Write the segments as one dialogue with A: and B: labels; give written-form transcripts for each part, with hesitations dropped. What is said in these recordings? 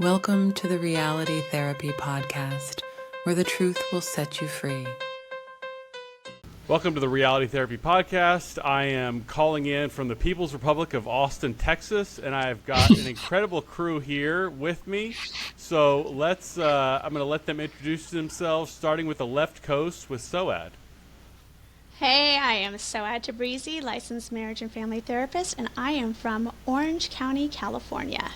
A: Welcome to the Reality Therapy Podcast, where the truth will set you free.
B: Welcome to the Reality Therapy Podcast. I am calling in from the People's Republic of Austin, Texas, and I've got an incredible crew here with me. So I'm going to let them introduce themselves, starting with the left coast with Soad.
C: Hey, I am Soad Tabrizi, licensed marriage and family therapist, and I am from Orange County, California.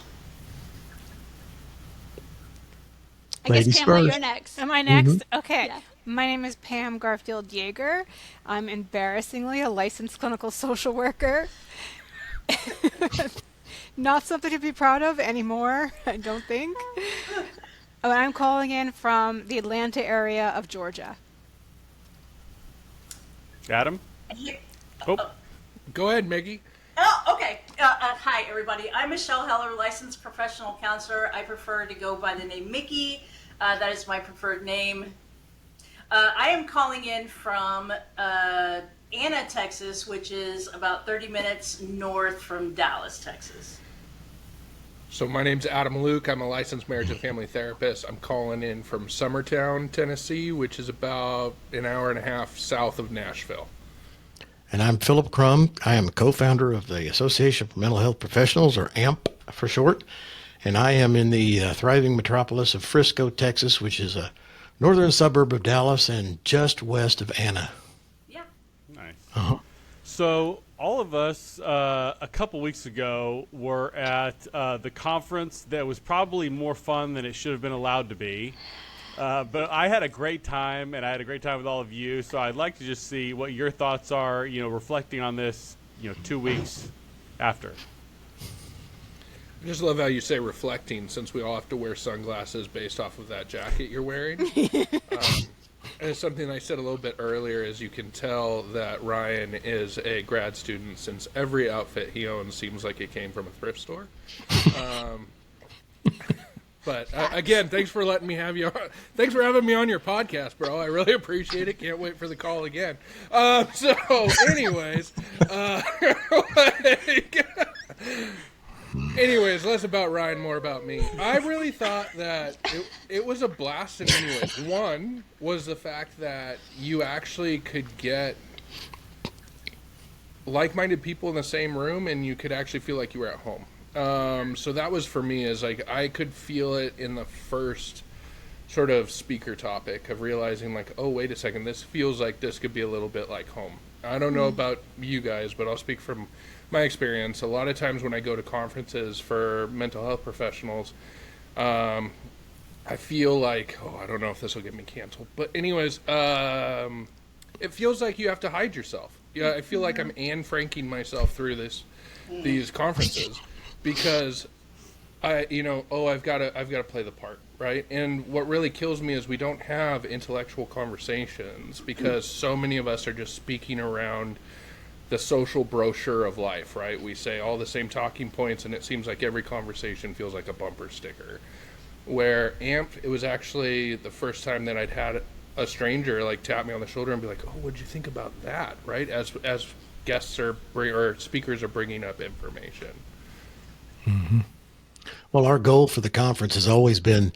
C: I guess, Pamela, you're next.
D: Am I next?
C: Mm-hmm.
D: Okay.
C: Yeah.
D: My name is Pam Garfield-Jaeger. I'm embarrassingly a licensed clinical social worker. Not something to be proud of anymore, I don't think. I'm calling in from the Atlanta area of Georgia.
B: Adam? Oh.
E: Go ahead, Miggy.
F: Oh, okay. Hi, everybody. I'm Michelle Heller, licensed professional counselor. I prefer to go by the name Mickey. That is my preferred name. I am calling in from Anna, Texas, which is about 30 minutes north from Dallas, Texas.
E: So my name's Adam Luke. I'm a licensed marriage and family therapist. I'm calling in from Summertown, Tennessee, which is about an hour and a half south of Nashville.
G: And I'm Phillip Crum. I am a co-founder of the Association for Mental Health Professionals, or AMP for short. And I am in the thriving metropolis of Frisco, Texas, which is a northern suburb of Dallas and just west of Anna.
F: Yeah.
B: Nice.
G: Uh-huh.
B: So all of us a couple weeks ago were at the conference that was probably more fun than it should have been allowed to be. But I had a great time, and I had a great time with all of you. So I'd like to just see what your thoughts are, reflecting on this, 2 weeks after.
E: I just love how you say reflecting, since we all have to wear sunglasses based off of that jacket you're wearing. And it's something I said a little bit earlier, is you can tell that Ryan is a grad student, since every outfit he owns seems like it came from a thrift store. But again, thanks for letting me have you on. Thanks for having me on your podcast, bro. I really appreciate it. Can't wait for the call again. Anyways, less about Ryan, more about me. I really thought that it was a blast in many ways. One was the fact that you actually could get like-minded people in the same room, and you could actually feel like you were at home. So that was, for me, is like I could feel it in the first sort of speaker topic of realizing, like, oh, wait a second, this feels like this could be a little bit like home. I don't know about you guys, but I'll speak from my experience. A lot of times when I go to conferences for mental health professionals, I feel like, I don't know if this will get me canceled, but anyways, it feels like you have to hide yourself. Yeah, I feel like I'm Anne Franking myself through these conferences, because I've got to play the part, right? And what really kills me is we don't have intellectual conversations, because so many of us are just speaking around the social brochure of life, right? We say all the same talking points, and it seems like every conversation feels like a bumper sticker. Where AMP, it was actually the first time that I'd had a stranger like tap me on the shoulder and be like, "Oh, what'd you think about that?" Right? As guests or speakers are bringing up information.
G: Mm-hmm. Well, our goal for the conference has always been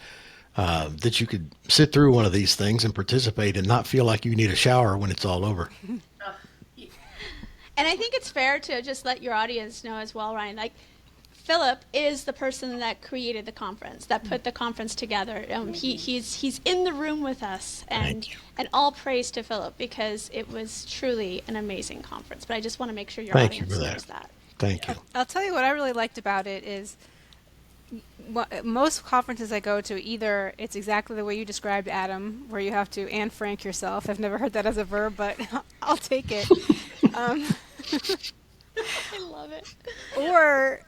G: that you could sit through one of these things and participate and not feel like you need a shower when it's all over.
C: And I think it's fair to just let your audience know as well, Ryan, like, Phillip is the person that created the conference, that put the conference together. He's in the room with us, and all praise to Phillip, because it was truly an amazing conference. But I just want to make sure your audience knows that.
G: Thank you.
D: I'll tell you what I really liked about it is most conferences I go to, either it's exactly the way you described, Adam, where you have to Anne Frank yourself. I've never heard that as a verb, but I'll take it.
C: I love it.
D: Or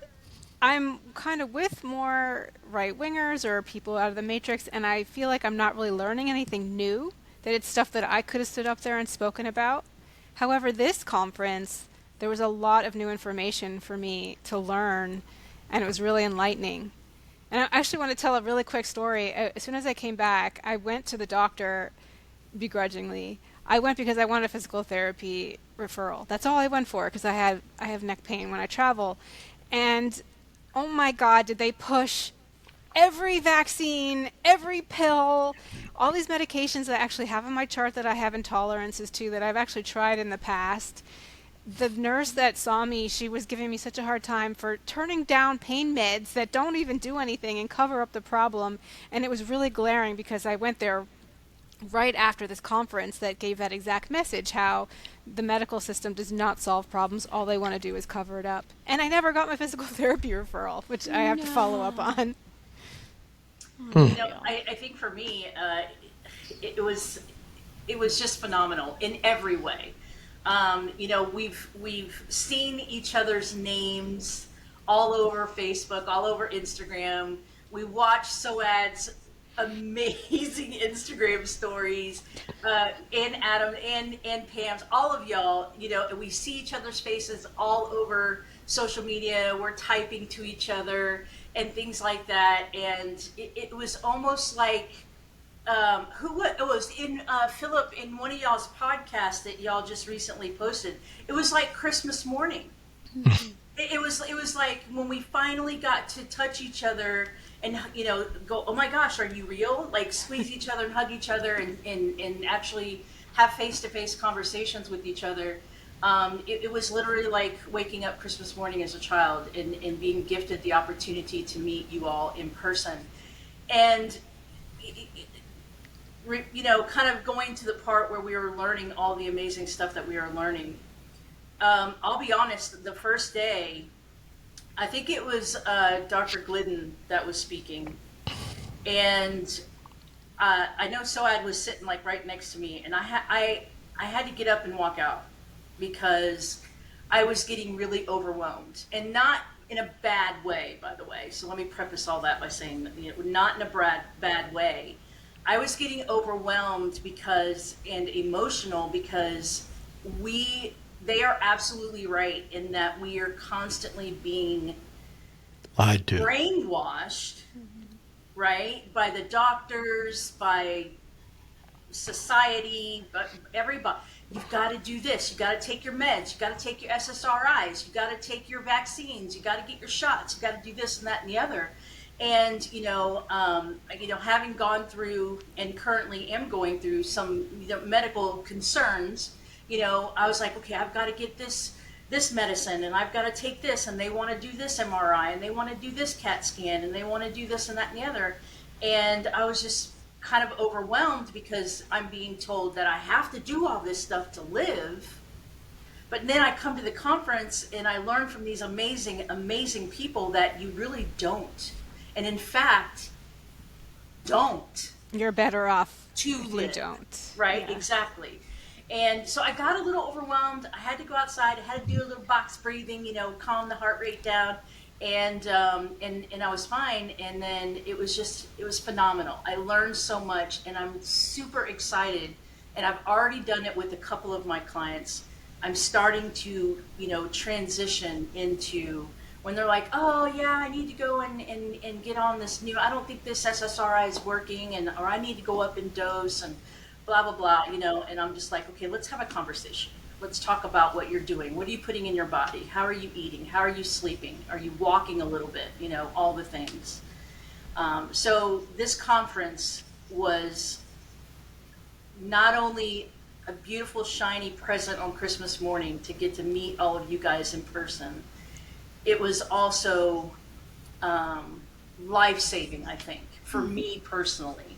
D: I'm kind of with more right-wingers or people out of the matrix, and I feel like I'm not really learning anything new, that it's stuff that I could have stood up there and spoken about. However, this conference, there was a lot of new information for me to learn, and it was really enlightening. And I actually want to tell a really quick story. As soon as I came back, I went to the doctor begrudgingly. I went because I wanted a physical therapy referral. That's all I went for, because I have neck pain when I travel. And oh my God, did they push every vaccine, every pill, all these medications that I actually have on my chart that I have intolerances to that I've actually tried in the past. The nurse that saw me, she was giving me such a hard time for turning down pain meds that don't even do anything and cover up the problem. And it was really glaring because I went there right after this conference that gave that exact message, how the medical system does not solve problems. All they want to do is cover it up. And I never got my physical therapy referral, which I have to follow up on.
F: I think for me, it was just phenomenal in every way. We've seen each other's names all over Facebook, all over Instagram. We watch Soad's amazing Instagram stories, and Adam and Pam's, all of y'all, and we see each other's faces all over social media. We're typing to each other and things like that. And it was almost like, it was in Phillip, in one of y'all's podcasts that y'all just recently posted. It was like Christmas morning. It was like when we finally got to touch each other and go, oh my gosh, are you real? Like squeeze each other and hug each other and actually have face-to-face conversations with each other. It was literally like waking up Christmas morning as a child and being gifted the opportunity to meet you all in person. And kind of going to the part where we were learning all the amazing stuff that we were learning. I'll be honest, the first day, I think it was Dr. Glidden that was speaking. And I know Soad was sitting like right next to me, and I had to get up and walk out because I was getting really overwhelmed, and not in a bad way, by the way. So let me preface all that by saying not in a bad way. I was getting overwhelmed and emotional because they are absolutely right in that we are constantly being
G: lied to,
F: brainwashed, right, by the doctors, by society, but everybody. You've got to do this. You've got to take your meds. You've got to take your SSRIs. You've got to take your vaccines. You've got to get your shots. You've got to do this and that and the other. And, having gone through and currently am going through some medical concerns, I was like, okay, I've got to get this medicine, and I've got to take this, and they want to do this MRI, and they want to do this CAT scan, and they want to do this and that and the other. And I was just kind of overwhelmed because I'm being told that I have to do all this stuff to live. But then I come to the conference and I learn from these amazing, amazing people that you really don't. And in fact, don't.
D: You're better off
F: to
D: if
F: live.
D: You don't.
F: Right,
D: Yeah.
F: exactly. And so I got a little overwhelmed. I had to go outside. I had to do a little box breathing, calm the heart rate down. And I was fine. And then it was phenomenal. I learned so much, and I'm super excited. And I've already done it with a couple of my clients. I'm starting to, transition into when they're like, oh yeah, I need to go and get on this new, I don't think this SSRI is working, or I need to go up in dose and blah, blah, blah, and I'm just like, okay, let's have a conversation. Let's talk about what you're doing. What are you putting in your body? How are you eating? How are you sleeping? Are you walking a little bit? All the things. So this conference was not only a beautiful, shiny present on Christmas morning to get to meet all of you guys in person, it was also life-saving, I think, for me personally.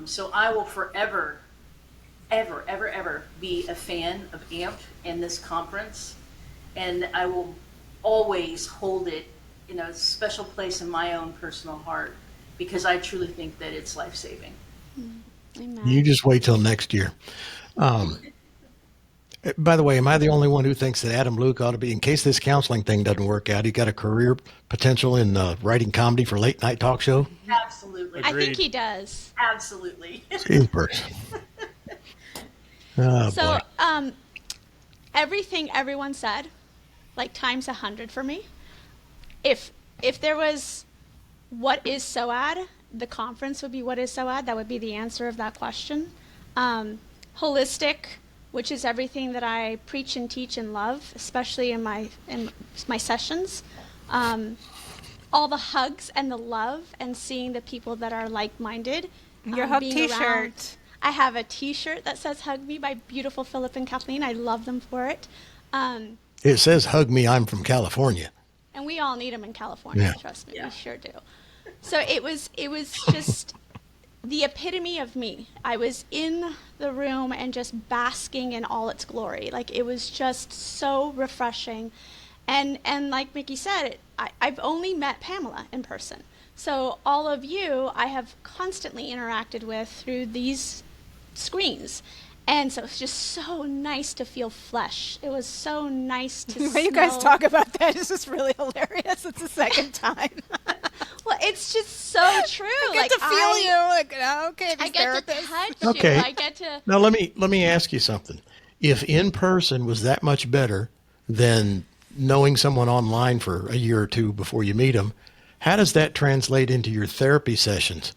F: So I will forever, ever, ever, ever be a fan of AMP and this conference, and I will always hold it in a special place in my own personal heart because I truly think that it's life-saving.
C: Amen.
G: You just wait till next year. By the way, am I the only one who thinks that Adam Luke ought to be, in case this counseling thing doesn't work out, he got a career potential in writing comedy for late night talk show?
F: Absolutely.
C: I think he does.
F: Absolutely.
G: Jeepers. Oh,
C: So,
G: boy.
C: Everything everyone said, like times 100 for me. If there was, what is SOAD? The conference would be what is SOAD. That would be the answer of that question. Holistic, which is everything that I preach and teach and love, especially in my sessions. all the hugs and the love and seeing the people that are like-minded.
D: Your hug
C: being
D: T-shirt.
C: around. I have a T-shirt that says "Hug Me" by beautiful Phillip and Kathleen. I love them for it.
G: It says, "Hug me, I'm from California."
C: And we all need them in California.
G: Yeah.
C: Trust me,
F: Yeah.
C: we sure do. So it was just the epitome of me. I was in the room and just basking in all its glory. Like, it was just so refreshing. And like Mickey said, I've only met Pamela in person. So all of you I have constantly interacted with through these screens. And so it's just so nice to feel flesh. It was so nice to
D: When you guys
C: smell-
D: talk about that, it's just really hilarious. It's the second time.
C: Well, it's just so true.
D: I get to feel you. Like, okay,
C: I
D: this
C: get
D: therapist.
C: to touch
G: Okay.
C: you. I get to.
G: Now let me ask you something. If in person was that much better than knowing someone online for a year or two before you meet them, how does that translate into your therapy sessions?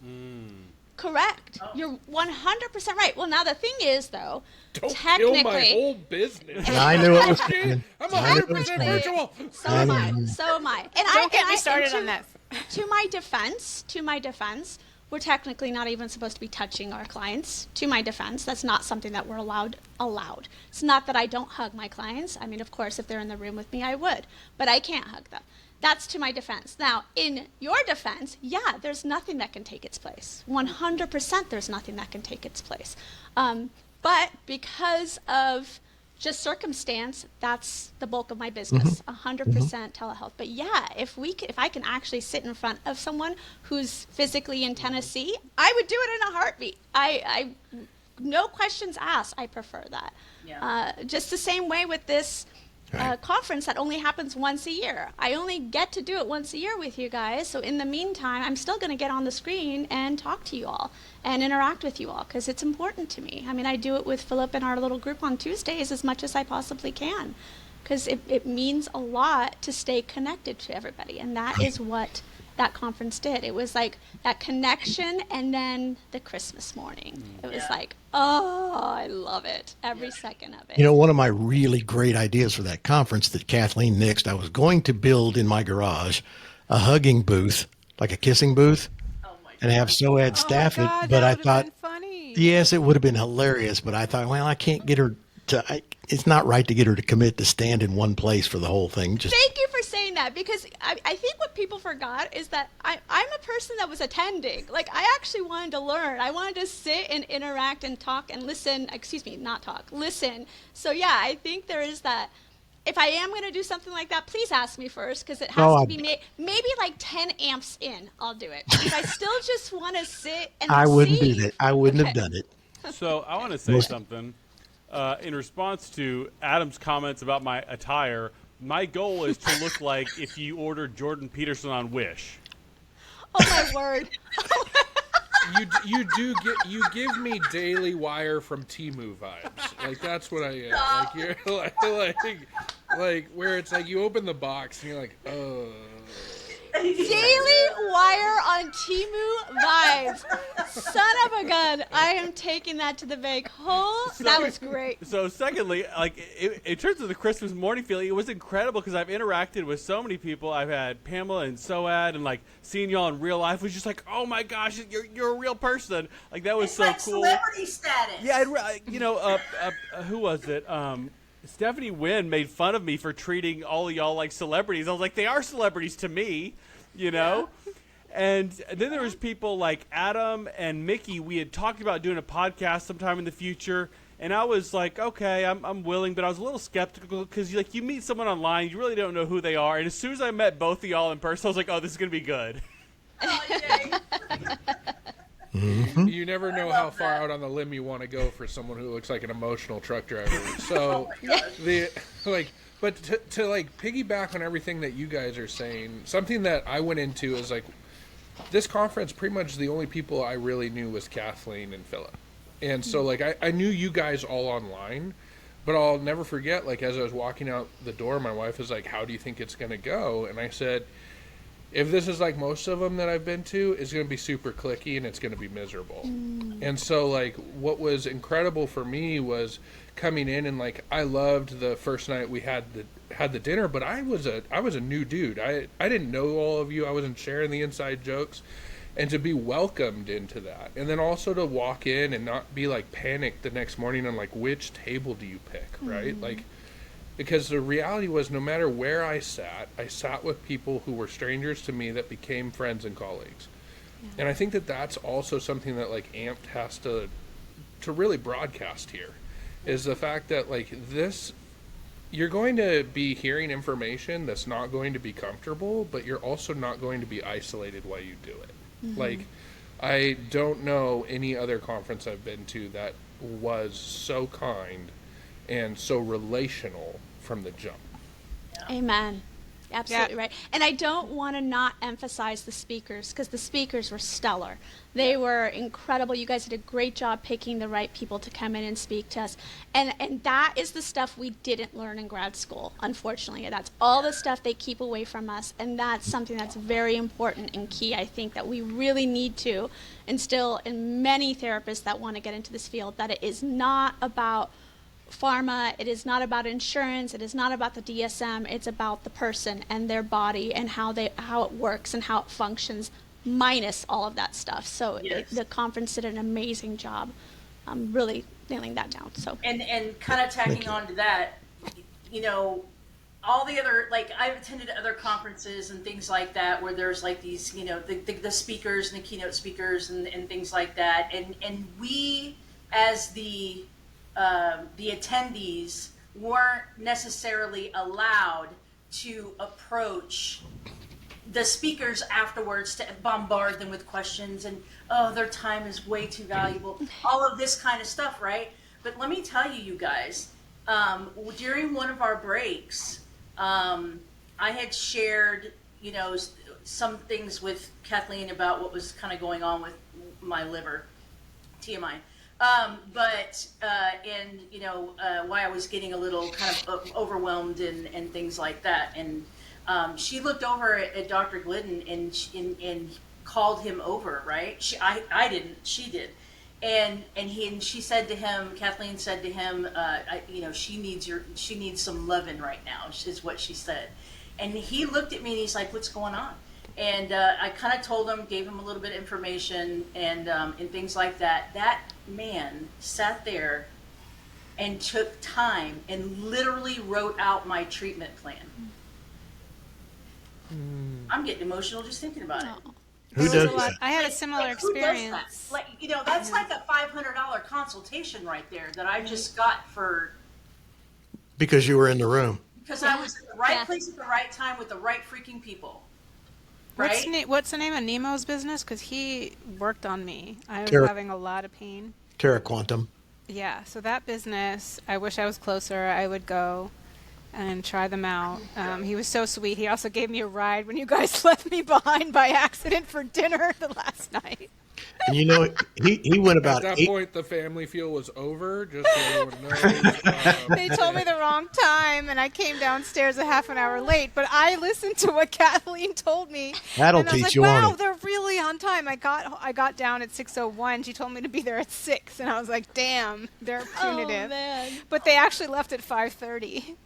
C: Correct. You're 100% right. Well, now the thing is, though,
E: Don't
C: technically,
E: kill my whole business.
G: And I knew it was coming.
E: I'm
G: I knew it was
E: 100%
G: coming.
E: virtual.
C: so am I. So am I. And
D: Don't get
C: and
D: me started
C: and
D: on that.
C: To my defense, we're technically not even supposed to be touching our clients. To my defense, that's not something that we're allowed. It's not that I don't hug my clients. I mean, of course, if they're in the room with me, I would, but I can't hug them. That's to my defense. Now, in your defense, yeah, there's nothing that can take its place. 100% there's nothing that can take its place. But because of just circumstance, that's the bulk of my business, 100% telehealth. But yeah, if I can actually sit in front of someone who's physically in Tennessee, I would do it in a heartbeat. I no questions asked, I prefer that.
F: Yeah.
C: Just the same way with this
G: Right.
C: conference that only happens once a year. I only get to do it once a year with you guys. So in the meantime, I'm still going to get on the screen and talk to you all and interact with you all because it's important to me. I mean, I do it with Phillip and our little group on Tuesdays as much as I possibly can because it means a lot to stay connected to everybody. And that is what that conference did. It was like that connection and then the Christmas morning. It was
F: Yeah.
C: like, oh, I love it. Every second of it.
G: You know, one of my really great ideas for that conference that Kathleen nixed, I was going to build in my garage a hugging booth, like a kissing booth,
F: Oh my
G: and have Soad staff
D: oh my
G: it.
D: God,
G: But
D: that
G: I
D: would've
G: thought,
D: been funny.
G: yes, it would have been hilarious. But I thought, well, I can't get her to. It's not right to get her to commit to stand in one place for the whole thing. Just
C: Thank you for saying that because I think what people forgot is that I'm a person that was attending. Like, I actually wanted to learn. I wanted to sit and interact and talk and listen. Excuse me, not talk, listen. So, yeah, I think there is that. If I am going to do something like that, please ask me first because it has
G: Oh,
C: to be maybe like 10 amps in. I'll do it because I still just want to sit and
G: I wouldn't do
C: see.
G: that. I wouldn't have
C: Okay.
G: done it.
B: So I want to say something in response to Adam's comments about my attire. My goal is to look like if you ordered Jordan Peterson on Wish.
C: Oh, my word.
E: You give me Daily Wire from Temu vibes. Like that's what I am. Like you're like where it's like you open the box and you're like,
C: Daily Wire on Temu vibes. Son of a gun. I am taking that to the bank. That was great.
B: So secondly, like in terms of the Christmas morning feeling, it was incredible because I've interacted with so many people. I've had Pamela and Soad, and like seeing y'all in real life was just like, oh my gosh, you're a real person. Like that was
F: It's
B: so
F: like
B: cool.
F: celebrity status.
B: Yeah, who was it? Stephanie Wynn made fun of me for treating all of y'all like celebrities. I was like, they are celebrities to me, you know? And then there was people like Adam and Mickey. We had talked about doing a podcast sometime in the future. And I was like, okay, I'm willing, but I was a little skeptical because like you meet someone online, you really don't know who they are. And as soon as I met both of y'all in person, I was like, oh, this is going to be good.
F: Oh, yay.
E: you never know how far out on the limb you want to go for someone who looks like an emotional truck driver. So but to like piggyback on everything that you guys are saying, something that I went into is like this conference. Pretty much the only people I really knew was Kathleen and Phillip, and so like I knew you guys all online. But I'll never forget, like, as I was walking out the door, my wife was like, how do you think it's going to go? And I said, if this is like most of them that I've been to, it's going to be super cliquey and it's going to be miserable. And so, like, what was incredible for me was coming in, and like I loved the first night we had the dinner, but I was a new dude. I didn't know all of you. I wasn't sharing the inside jokes, and to be welcomed into that, and then also to walk in and not be like panicked the next morning on like which table do you pick, right? Like, because the reality was no matter where I sat with people who were strangers to me that became friends and colleagues. And I think that that's also something that like AMP has to really broadcast here, is the fact that like this, you're going to be hearing information that's not going to be comfortable, but you're also not going to be isolated while you do it. Like, I don't know any other conference I've been to that was so kind and so relational from the jump.
C: Amen. Absolutely right. And I don't want to not emphasize the speakers, because the speakers were stellar. They were incredible. You guys did a great job picking the right people to come in and speak to us. And that is the stuff we didn't learn in grad school, unfortunately. That's all the stuff they keep away from us. And that's something that's very important and key, I think, that we really need to instill in many therapists that want to get into this field, that it is not about pharma, it is not about insurance, it is not about the DSM, it's about the person and their body and how it works and how it functions, minus all of that stuff. So the conference did an amazing job really nailing that down. So
F: and kind of tacking on to that, you know, all the other, like, I've attended other conferences and things like that where there's like these, you know, the speakers and the keynote speakers and things like that, and we as the attendees weren't necessarily allowed to approach the speakers afterwards to bombard them with questions and, oh, their time is way too valuable, all of this kind of stuff, right? But let me tell you, you guys, during one of our breaks, I had shared, you know, some things with Kathleen about what was kind of going on with my liver, TMI. And you know, why I was getting a little kind of overwhelmed and things like that. And she looked over at Dr. Glidden and called him over, right? I didn't, she did. And she said to him, Kathleen said to him, you know, she needs some loving right now, is what she said. And he looked at me and he's like, what's going on? And I kind of told him, gave him a little bit of information and things like that. That man sat there and took time and literally wrote out my treatment plan. I'm getting emotional just thinking about it.
G: Who does that?
D: I had a similar experience.
F: Who does that? Like, you know, that's like a $500 consultation right there that I just got for,
G: Because you were in the room.
F: because I was at the right place at the right time with the right freaking people. Right?
D: What's the name of Nemo's business? Because he worked on me. I was having a lot of pain.
G: Terra Quantum.
D: Yeah, so that business, I wish I was closer. I would go and try them out. He was so sweet. He also gave me a ride when you guys left me behind by accident for dinner the last night.
G: And you know, he went about
E: At that point, the family feel was over, just so everyone knows.
D: They told me the wrong time, and I came downstairs a half an hour late. But I listened to what Kathleen told me.
G: That'll
D: and I was
G: teach
D: like,
G: you on
D: wow,
G: it.
D: they're really on time. I got down at 6:01. She told me to be there at 6, and I was like, damn, they're punitive.
C: Oh, man.
D: But they actually left at 5:30.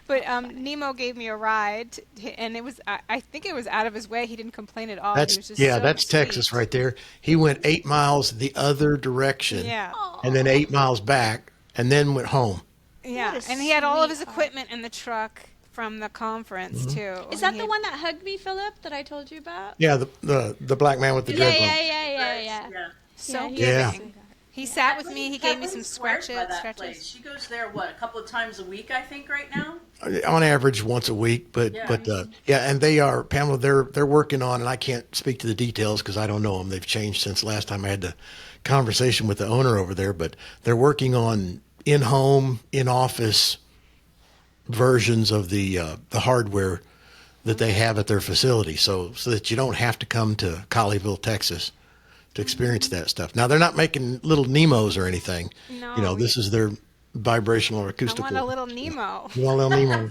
D: But Nemo gave me a ride, and it was I think it was out of his way. He didn't complain at all. He was
G: That's
D: just
G: that's
D: sweet.
G: Texas right there. He went 8 miles the other direction.
D: Yeah.
G: And then 8 miles back, and then went home.
D: Yeah,
C: What a
D: and he had all of his
C: sweetheart.
D: equipment in the truck from the conference too.
C: Is that the one that hugged me, Philip, that I told you about?
G: Yeah, the black man with the dreadlocks.
C: Yeah.
D: So
C: Yeah,
D: giving? He sat with me. He gave me some
F: Kathleen swears by that
D: stretches.
F: place. She goes there, what, a couple of times a week, I think, right now?
G: On average once a week, but and they are, Pamela, they're working on, and I can't speak to the details because I don't know them. They've changed since last time I had the conversation with the owner over there, but they're working on in-home, in-office versions of the hardware that they have at their facility, so that you don't have to come to Colleyville, Texas to experience that stuff. Now, they're not making little Nemos or anything.
D: No,
G: You know, this is their vibrational or
D: I
G: acoustical.
D: want a little Nemo.
G: You want a little Nemo?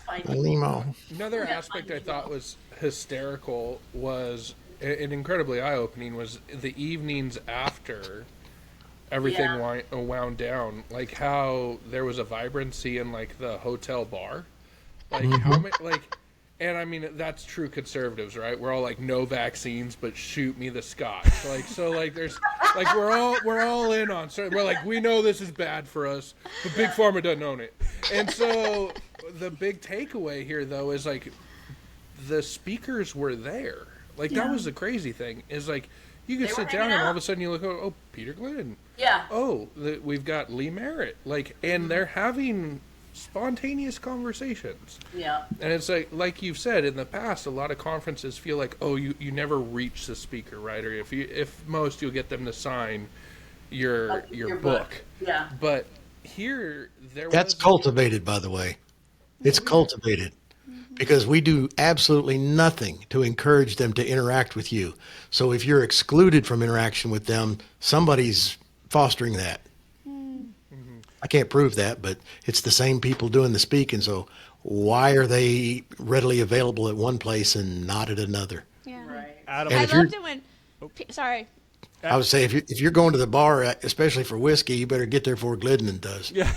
G: A Nemo.
E: Another aspect I thought was hysterical was, and incredibly eye-opening, was the evenings after everything
F: Yeah.
E: wound down, like how there was a vibrancy in like the hotel bar, like how many like, and I mean that's true conservatives, right? We're all like no vaccines, but shoot me the scotch, like so like there's like we're all in on certain. We're like we know this is bad for us, but Big Pharma doesn't own it, and so the big takeaway here though is like the speakers were there. Like that was the crazy thing is like you could
F: They were
E: sit down
F: hanging
E: and all
F: out.
E: of a sudden you look, oh, Peter Glynn.
F: Yeah.
E: Oh, we've got Lee Merritt. Like, and they're having spontaneous conversations.
F: Yeah.
E: And it's like you've said in the past, a lot of conferences feel like, oh, you never reach the speaker, right? Or if most, you'll get them to sign your book.
F: Yeah.
E: But here,
G: That's cultivated, by the way. It's cultivated because we do absolutely nothing to encourage them to interact with you. So if you're excluded from interaction with them, somebody's fostering that. I can't prove that, but it's the same people doing the speaking. So why are they readily available at one place and not at another?
C: Yeah.
F: Right.
B: Adam,
G: And
C: I
G: if you're-
C: loved it when. Sorry.
G: I would say if you're going to the bar, especially for whiskey, you better get there before Glidden does.
B: Yeah.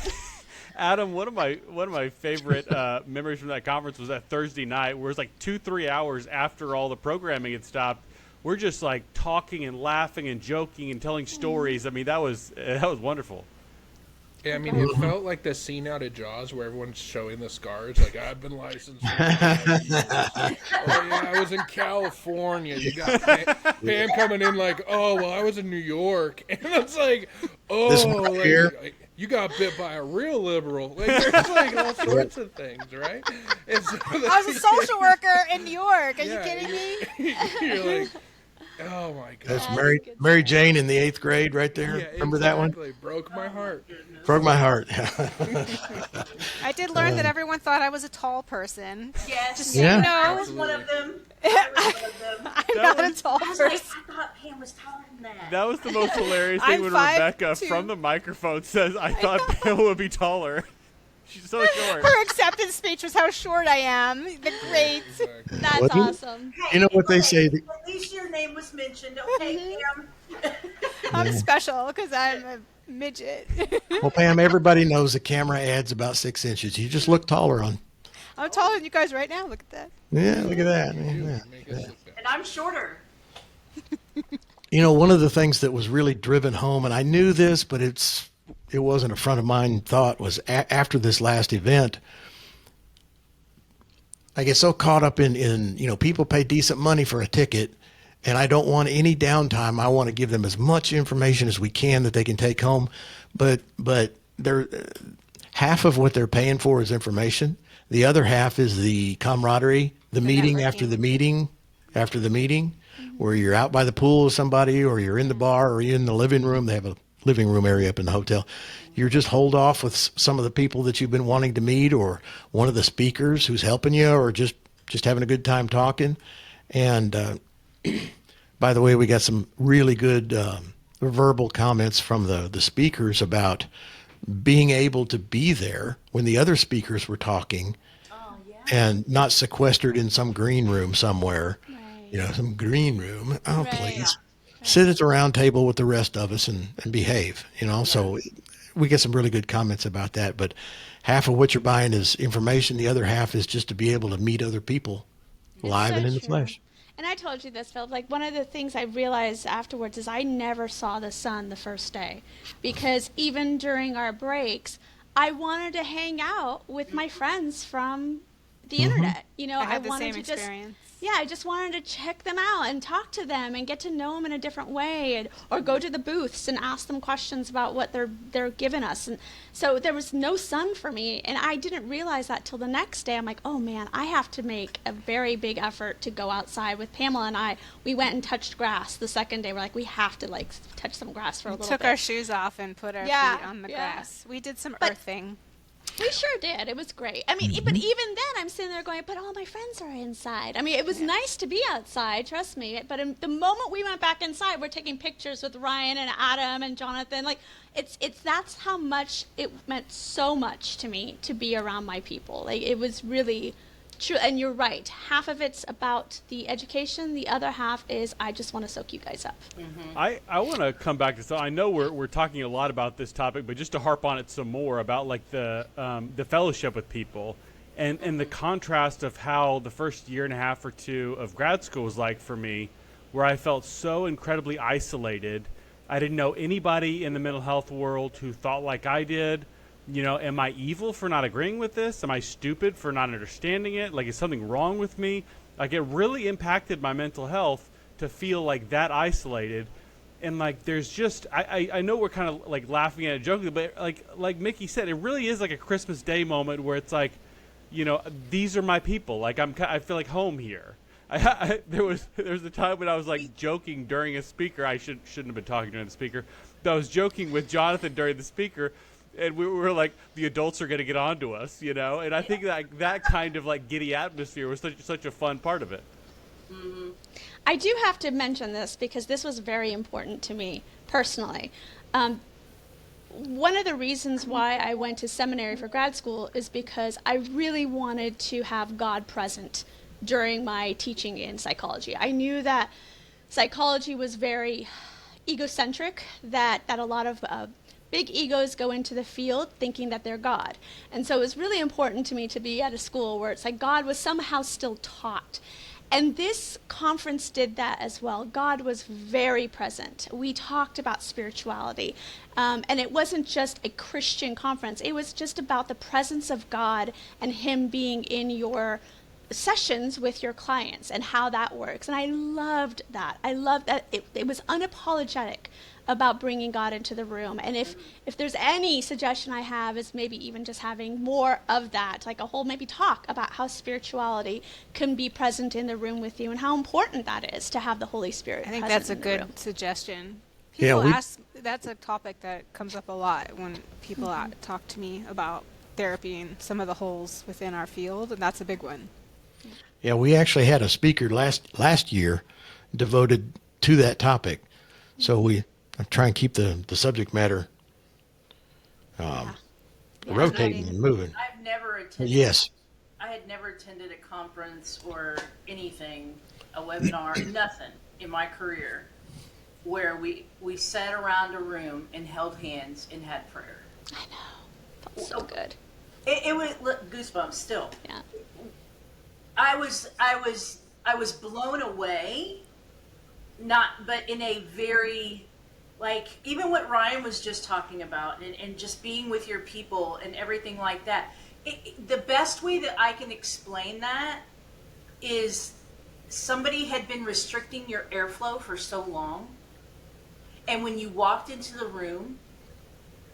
B: Adam, one of my favorite memories from that conference was that Thursday night, where it was like 2-3 hours after all the programming had stopped. We're just like talking and laughing and joking and telling stories. I mean, that was wonderful.
E: Yeah, I mean, it felt like the scene out of Jaws where everyone's showing the scars. Like, I've been licensed for 5 years. Oh, yeah, I was in California. You got Pam coming in like, oh, well, I was in New York. And it's like,
G: This one
E: oh,
G: here.
E: like, you got bit by a real liberal. Like, there's like all sorts of things, right? And so
D: I was a social worker in New York. Are you kidding me?
E: You're like, oh, my God.
G: That's
C: That's good
G: Mary Jane in the 8th grade right there.
E: Yeah,
G: Remember that one?
E: exactly. Broke my heart.
G: Broke my heart.
D: I did learn that everyone thought I was a tall person.
F: Yes.
D: Just
G: Yeah.
D: so you
F: I
D: know,
F: was one of them. I was one of them.
D: I'm not a tall
F: I was like,
D: person.
F: I thought Pam was taller than that.
B: That was the most hilarious thing
D: I'm
B: when
D: 5'2".
B: Rebecca from the microphone says, "I thought Pamela would be taller." She's so short.
D: Her acceptance speech was how short I am. The great.
C: That's
G: What do you-
C: awesome.
G: You know what they say?
F: At least your name was mentioned, okay, Pam?
D: I'm special because I'm a midget.
G: Well, Pam, everybody knows the camera adds about 6 inches. You just look taller on.
D: I'm taller than you guys right now. Look at that.
G: Yeah, look at that. Yeah.
E: Make us look bad.
F: And I'm shorter.
G: You know, one of the things that was really driven home, and I knew this, but it wasn't a front of mind thought, was after this last event, I get so caught up in people pay decent money for a ticket, and I don't want any downtime. I want to give them as much information as we can that they can take home, but they're half of what they're paying for is information. The other half is the camaraderie, the meeting
D: networking.
G: after the meeting, where you're out by the pool with somebody, or you're in the bar, or you're in the living room. They have a living room area up in the hotel. You're just holed off with some of the people that you've been wanting to meet, or one of the speakers who's helping you, or just having a good time talking. And by the way, we got some really good verbal comments from the speakers about being able to be there when the other speakers were talking, and not sequestered in some green room somewhere.
C: Right.
G: Some green room. Oh,
C: Right.
G: please. Sit at the round table with the rest of us and behave, So we get some really good comments about that. But half of what you're buying is information. The other half is just to be able to meet other people live
C: so
G: and in the
C: true.
G: flesh.
C: And I told you this, Phil. Like, one of the things I realized afterwards is I never saw the sun the first day, because even during our breaks, I wanted to hang out with my friends from the internet.
D: I had the
C: wanted
D: same
C: to
D: experience.
C: I just wanted to check them out and talk to them and get to know them in a different way, or go to the booths and ask them questions about what they're giving us. And so there was no sun for me, and I didn't realize that till the next day. I'm like, oh man, I have to make a very big effort to go outside with Pamela and I. We went and touched grass the second day. We're like, we have to touch some grass for a
D: We
C: little
D: took
C: bit.
D: our shoes off and put our feet on the grass. We did some earthing.
C: We sure did. It was great. I mean, but even then, I'm sitting there going, but all my friends are inside. I mean, it was nice to be outside, trust me. But the moment we went back inside, we're taking pictures with Ryan and Adam and Jonathan. Like, that's how much it meant so much to me to be around my people. Like, it was really true, and you're right. Half of it's about the education. The other half is I just want to soak you guys up.
B: I want to come back to so I know we're talking a lot about this topic, but just to harp on it some more about like the fellowship with people and the contrast of how the first year and a half or two of grad school was like for me, where I felt so incredibly isolated. I didn't know anybody in the mental health world who thought like I did. You know, am I evil for not agreeing with this? Am I stupid for not understanding it? Like, is something wrong with me? Like, it really impacted my mental health to feel like that isolated. And like, there's just, I know we're kind of like laughing at it, joking, but like Mickey said, it really is like a Christmas Day moment where it's like, you know, these are my people. Like, I feel like home here. There was a time when I was like joking during a speaker. I shouldn't have been talking during the speaker, but I was joking with Jonathan during the speaker. And we were like, the adults are going to get on to us, you know? And I think that kind of like giddy atmosphere was such a fun part of it.
C: Mm-hmm. I do have to mention this because this was very important to me personally. One of the reasons why I went to seminary for grad school is because I really wanted to have God present during my teaching in psychology. I knew that psychology was very egocentric, that a lot of big egos go into the field thinking that they're God. And so it was really important to me to be at a school where it's like God was somehow still taught. And this conference did that as well. God was very present. We talked about spirituality. And it wasn't just a Christian conference. It was just about the presence of God and Him being in your sessions with your clients and how that works. And I loved that. I loved that it was unapologetic about bringing God into the room. And if there's any suggestion I have is maybe even just having more of that, like a whole maybe talk about how spirituality can be present in the room with you and how important that is to have the Holy Spirit
D: I think
C: present
D: that's a
C: in the
D: good
C: room.
D: suggestion.
G: Yeah,
D: People ask, that's a topic that comes up a lot when people talk to me about therapy and some of the holes within our field, and that's a big one.
G: Yeah, we actually had a speaker last year devoted to that topic. So we try and keep the subject matter rotating and moving.
F: I've never attended.
G: Yes.
F: I had never attended a conference or anything, a webinar, nothing in my career where we sat around a room and held hands and had prayer.
C: I know. Felt so good.
F: It was goosebumps still.
C: Yeah.
F: I was blown away, but in a very, like, even what Ryan was just talking about and just being with your people and everything like that. The best way that I can explain that is somebody had been restricting your airflow for so long, and when you walked into the room,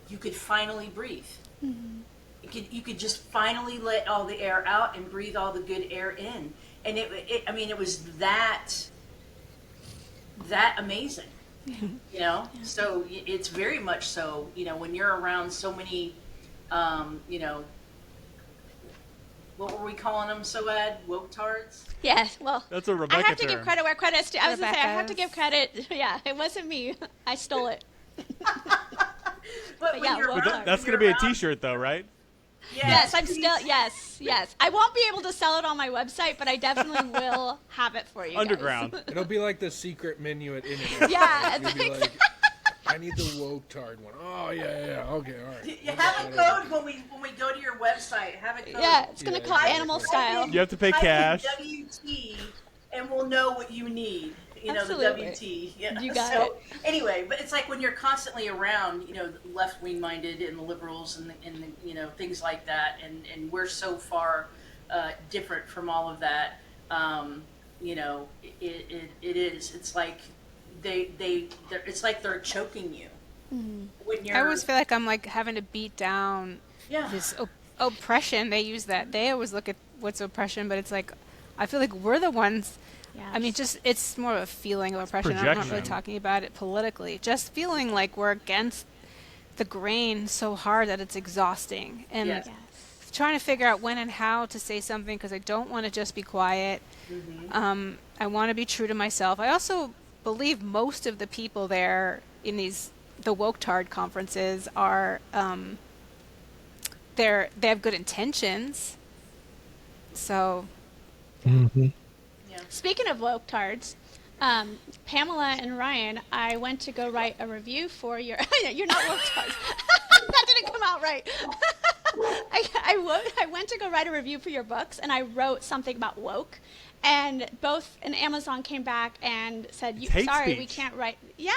F: you could finally breathe. Mm-hmm. You could just finally let all the air out and breathe all the good air in. And it was that amazing, you know? Yeah. So it's very much so, you know, when you're around so many, you know, what were we calling them, Soad? Woke-tards?
C: Yes, well,
B: That's a Rebecca
C: I have to
B: term.
C: give credit where credit's due. I was going to say, I have to
D: Rebecca's.
C: give credit. Yeah, it wasn't me. I stole it.
F: But
C: yeah,
F: when you're
C: woke-tards.
F: around,
B: That's going to be a T-shirt though, right?
C: Yes, I'm still, yes. I won't be able to sell it on my website, but I definitely will have it for you
B: Underground.
C: guys.
E: It'll be like the secret menu at Internet.
C: Yeah,
E: You'll
C: it's
E: be
C: like-
E: like, I need the woke tard one. Oh yeah, okay, all right.
F: You have a code when we go to your website. Have a code.
C: Yeah, it's going to
E: Yeah,
C: call
E: exactly.
C: Animal Style.
B: You have to pay
F: Type in
B: cash.
F: WT, and we'll know what you need. You know,
C: Absolutely.
F: the WT. Yeah.
C: You got
F: so,
C: it.
F: Anyway, but it's like when you're constantly around, you know, left-wing minded and the liberals and the, you know, things like that, and we're so far different from all of that. You know, it is. It's like it's like they're choking you. When you're,
D: I always feel like I'm like having to beat down this oppression. They use that. They always look at what's oppression, but it's like I feel like we're the ones.
C: Yes.
D: I mean, just it's more of a feeling of oppression. I'm not really
B: projection.
D: talking about it politically. Just feeling like we're against the grain so hard that it's exhausting, and
F: Yes.
D: trying to figure out when and how to say something because I don't want to just be quiet. I want to be true to myself. I also believe most of the people there in the woke-tard conferences are they have good intentions. So
G: Mm-hmm.
F: Yeah.
C: Speaking of woke tards, Pamela and Ryan, I went to go write a review for your. You're not woke tards. That didn't come out right. I went to go write a review for your books, and I wrote something about woke. And Amazon came back and said,
B: hate
C: sorry,
B: speech.
C: we can't write. Yeah.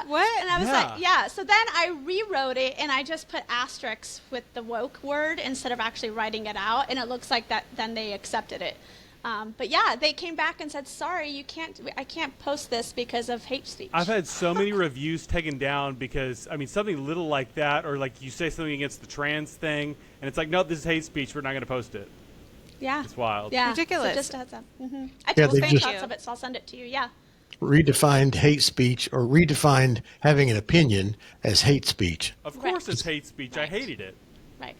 D: What?
C: And I was
B: Yeah.
C: like, yeah. So then I rewrote it, and I just put asterisks with the woke word instead of actually writing it out. And it looks like that. Then they accepted it. But yeah, they came back and said, sorry, I can't post this because of hate speech.
B: I've had so many reviews taken down because, I mean, something little like that, or like you say something against the trans thing, and it's like, no, this is hate speech. We're not going to post it.
C: Yeah.
B: It's wild.
C: Yeah.
D: Ridiculous.
C: So just a heads up. I
G: Yeah,
C: took
G: they
C: screenshots
G: just-
C: of it, so I'll send it to you. Yeah.
G: Redefined hate speech, or redefined having an opinion as hate speech.
B: Of course
C: Right.
B: it's hate speech. I
C: Right.
B: hated it.
C: Right.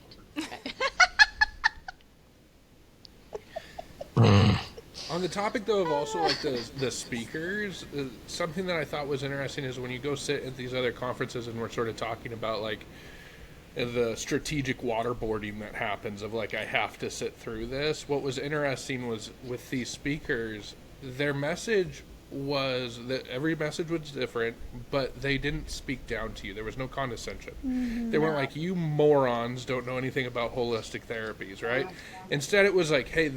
E: On the topic, though, of also like the speakers, something that I thought was interesting is when you go sit at these other conferences and we're sort of talking about like the strategic waterboarding that happens of like I have to sit through this. What was interesting was with these speakers, their message was that every message was different, but they didn't speak down to you. There was no condescension. They weren't like, you morons don't know anything about holistic therapies, right? Instead, it was like, hey,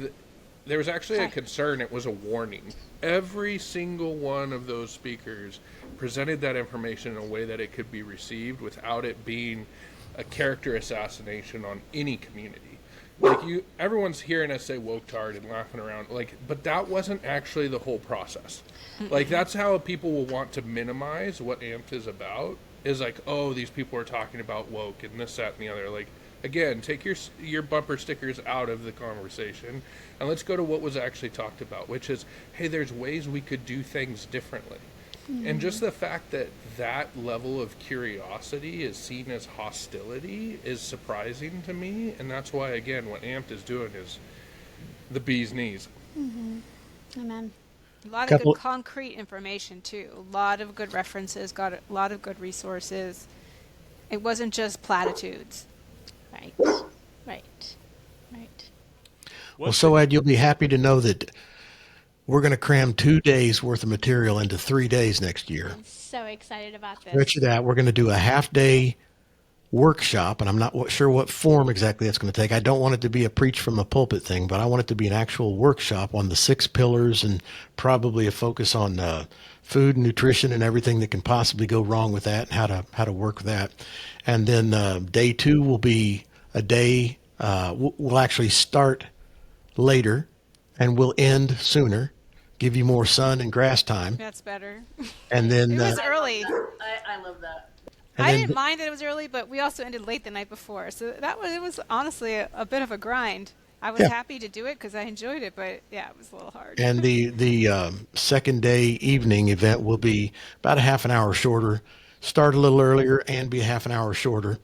E: there was actually a concern. It was a warning. Every single one of those speakers presented that information in a way that it could be received without it being a character assassination on any community. Like everyone's hearing us say woke tard and laughing around, like, but that wasn't actually the whole process. Like, that's how people will want to minimize what AMPT is about, is like, oh, these people are talking about woke and this, that, and the other. Like, again, take your bumper stickers out of the conversation and let's go to what was actually talked about, which is, hey, there's ways we could do things differently. And just the fact that that level of curiosity is seen as hostility is surprising to me. And that's why, again, what AMPT is doing is the bee's knees.
C: Amen.
D: A lot of
G: Couple-
D: good concrete information too. A lot of good references. Got a lot of good resources. It wasn't just platitudes.
C: Right. Right. Right.
G: Well, Soad, you'll be happy to know that we're going to cram 2 days worth of material into 3 days next year.
C: So excited about this.
G: Rich of that, we're going to do a half-day workshop, and I'm not sure what form exactly that's going to take. I don't want it to be a preach from a pulpit thing, but I want it to be an actual workshop on the 6 pillars and probably a focus on food and nutrition and everything that can possibly go wrong with that and how to work with that. And then day 2 will be a day, we'll actually start later and we'll end sooner, give you more sun and grass time.
D: That's better.
G: And then
D: It was early.
F: I love that.
G: and
D: I
G: then-
D: didn't mind that it was early, but we also ended late the night before, so it was honestly a bit of a grind. I was
G: Yeah.
D: happy to do it because I enjoyed it, but yeah, it was a little hard.
G: And the second day evening event will be about a half an hour shorter, start a little earlier and be a half an hour shorter.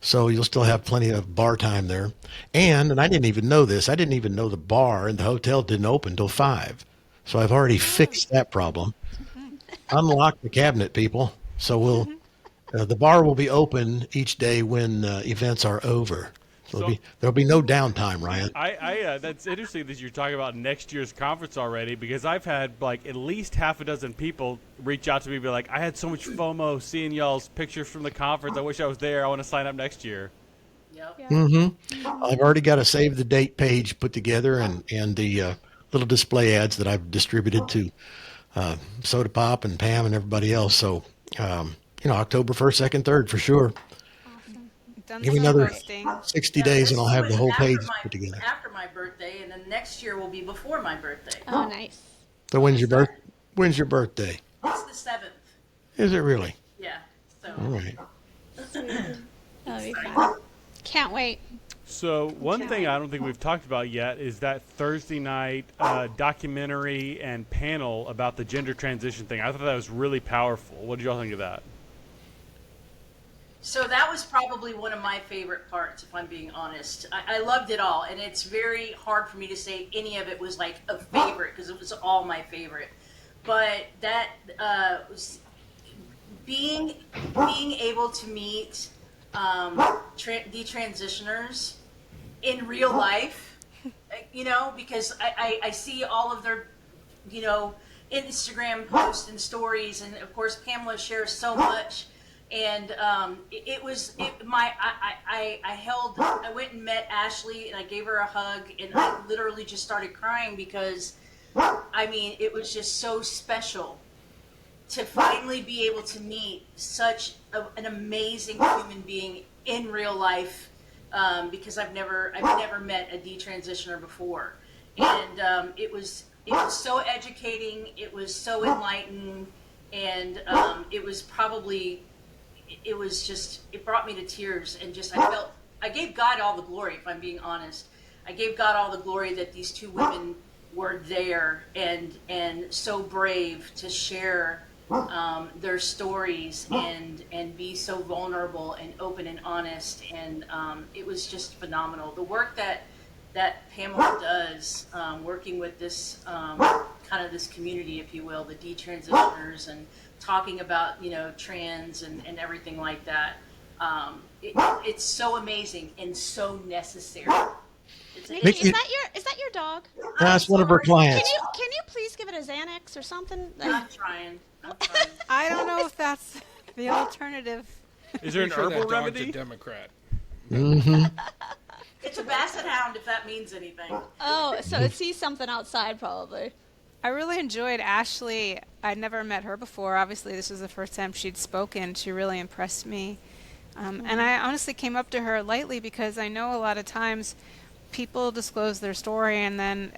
G: So you'll still have plenty of bar time there. And I didn't even know this. I didn't even know the bar in the hotel didn't open till 5. So I've already fixed that problem. Unlock the cabinet, people. So the bar will be open each day when events are over. So there'll be no downtime, Ryan.
B: That's interesting that you're talking about next year's conference already, because I've had like at least half a dozen people reach out to me and be like, I had so much FOMO seeing y'all's pictures from the conference. I wish I was there. I want to sign up next year.
F: Yep.
G: I've already got a save the date page put together and the little display ads that I've distributed to Soda Pop and Pam and everybody else. So, October 1st, 2nd, 3rd for sure.
D: Done
G: Give me
D: some
G: another
D: posting.
G: 60 days and I'll have the whole
F: After
G: page
F: my-
G: put together.
F: After my birthday, and then next year will be before my birthday.
C: Oh, nice.
G: So when's your birthday?
F: It's the 7th.
G: Is it really?
F: Yeah. So.
G: All right.
C: That'll be fun. Can't wait.
B: So one thing I don't think we've talked about yet is that Thursday night documentary and panel about the gender transition thing. I thought that was really powerful. What did y'all think of that?
F: So that was probably one of my favorite parts, if I'm being honest. I loved it all, and it's very hard for me to say any of it was like a favorite because it was all my favorite. But that was being able to meet the transitioners in real life because I see all of their, Instagram posts and stories, and of course Pamela shares so much. And I went and met Ashley, and I gave her a hug, and I literally just started crying because, it was just so special to finally be able to meet such an amazing human being in real life, because I've never met a detransitioner before, and it was so educating, it was so enlightening, and it brought me to tears, and I gave God all the glory, if I'm being honest. I gave God all the glory that these two women were there and so brave to share their stories and be so vulnerable and open and honest, and it was just phenomenal. The work that Pamela does, working with this kind of this community, if you will, the detransitioners, and talking about trans and everything like that. It's so amazing and so necessary.
C: Mickey, is that your dog?
G: That's one of her clients.
C: Can you please give it a Xanax or something?
F: I'm trying.
D: I don't know if that's the alternative.
B: Is there an
E: Sure,
B: herbal
E: that dog's
B: remedy?
E: a Democrat.
F: It's a basset hound, if that means anything.
C: Oh, so it sees something outside, probably.
D: I really enjoyed Ashley. I'd never met her before. Obviously, this was the first time she'd spoken. She really impressed me. And I honestly came up to her lightly because I know a lot of times people disclose their story, and then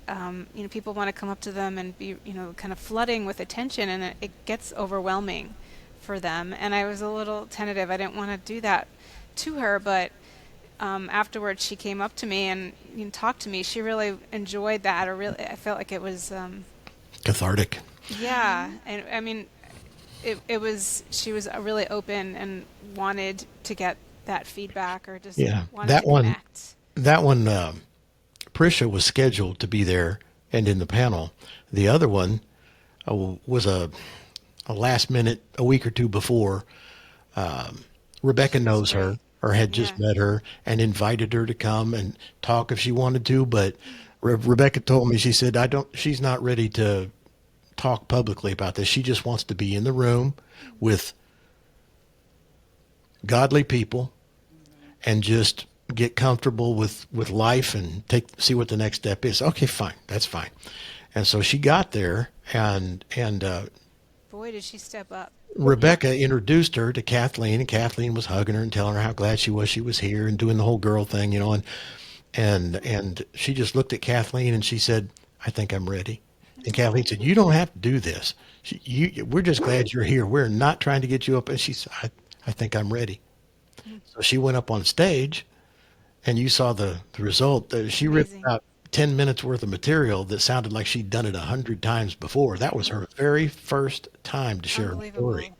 D: people want to come up to them and be kind of flooding with attention, and it gets overwhelming for them. And I was a little tentative. I didn't want to do that to her, but afterwards she came up to me and talked to me. She really enjoyed that, or really, I felt like it was
G: Cathartic.
D: yeah. And it was, she was really open and wanted to get that feedback, or just wanted
G: that
D: to
G: one.
D: connect.
G: That one, Prisha was scheduled to be there and in the panel. The other one was a last minute, a week or two before. Rebecca knows her, or had just met her, and invited her to come and talk if she wanted to. But Rebecca told me, she said, she's not ready to talk publicly about this. She just wants to be in the room with godly people and just get comfortable with life and see what the next step is. Okay, fine. That's fine. And so she got there, and
D: Boy, did she step up.
G: Rebecca introduced her to Kathleen, and Kathleen was hugging her and telling her how glad she was here and doing the whole girl thing, and she just looked at Kathleen and she said, "I think I'm ready." And Kathleen said, "You don't have to do this. We're just glad you're here. We're not trying to get you up." And she said, I think I'm ready. So she went up on stage, and you saw the result. She ripped out 10 minutes worth of material that sounded like she'd done it 100 times before. That was her very first time to share her story.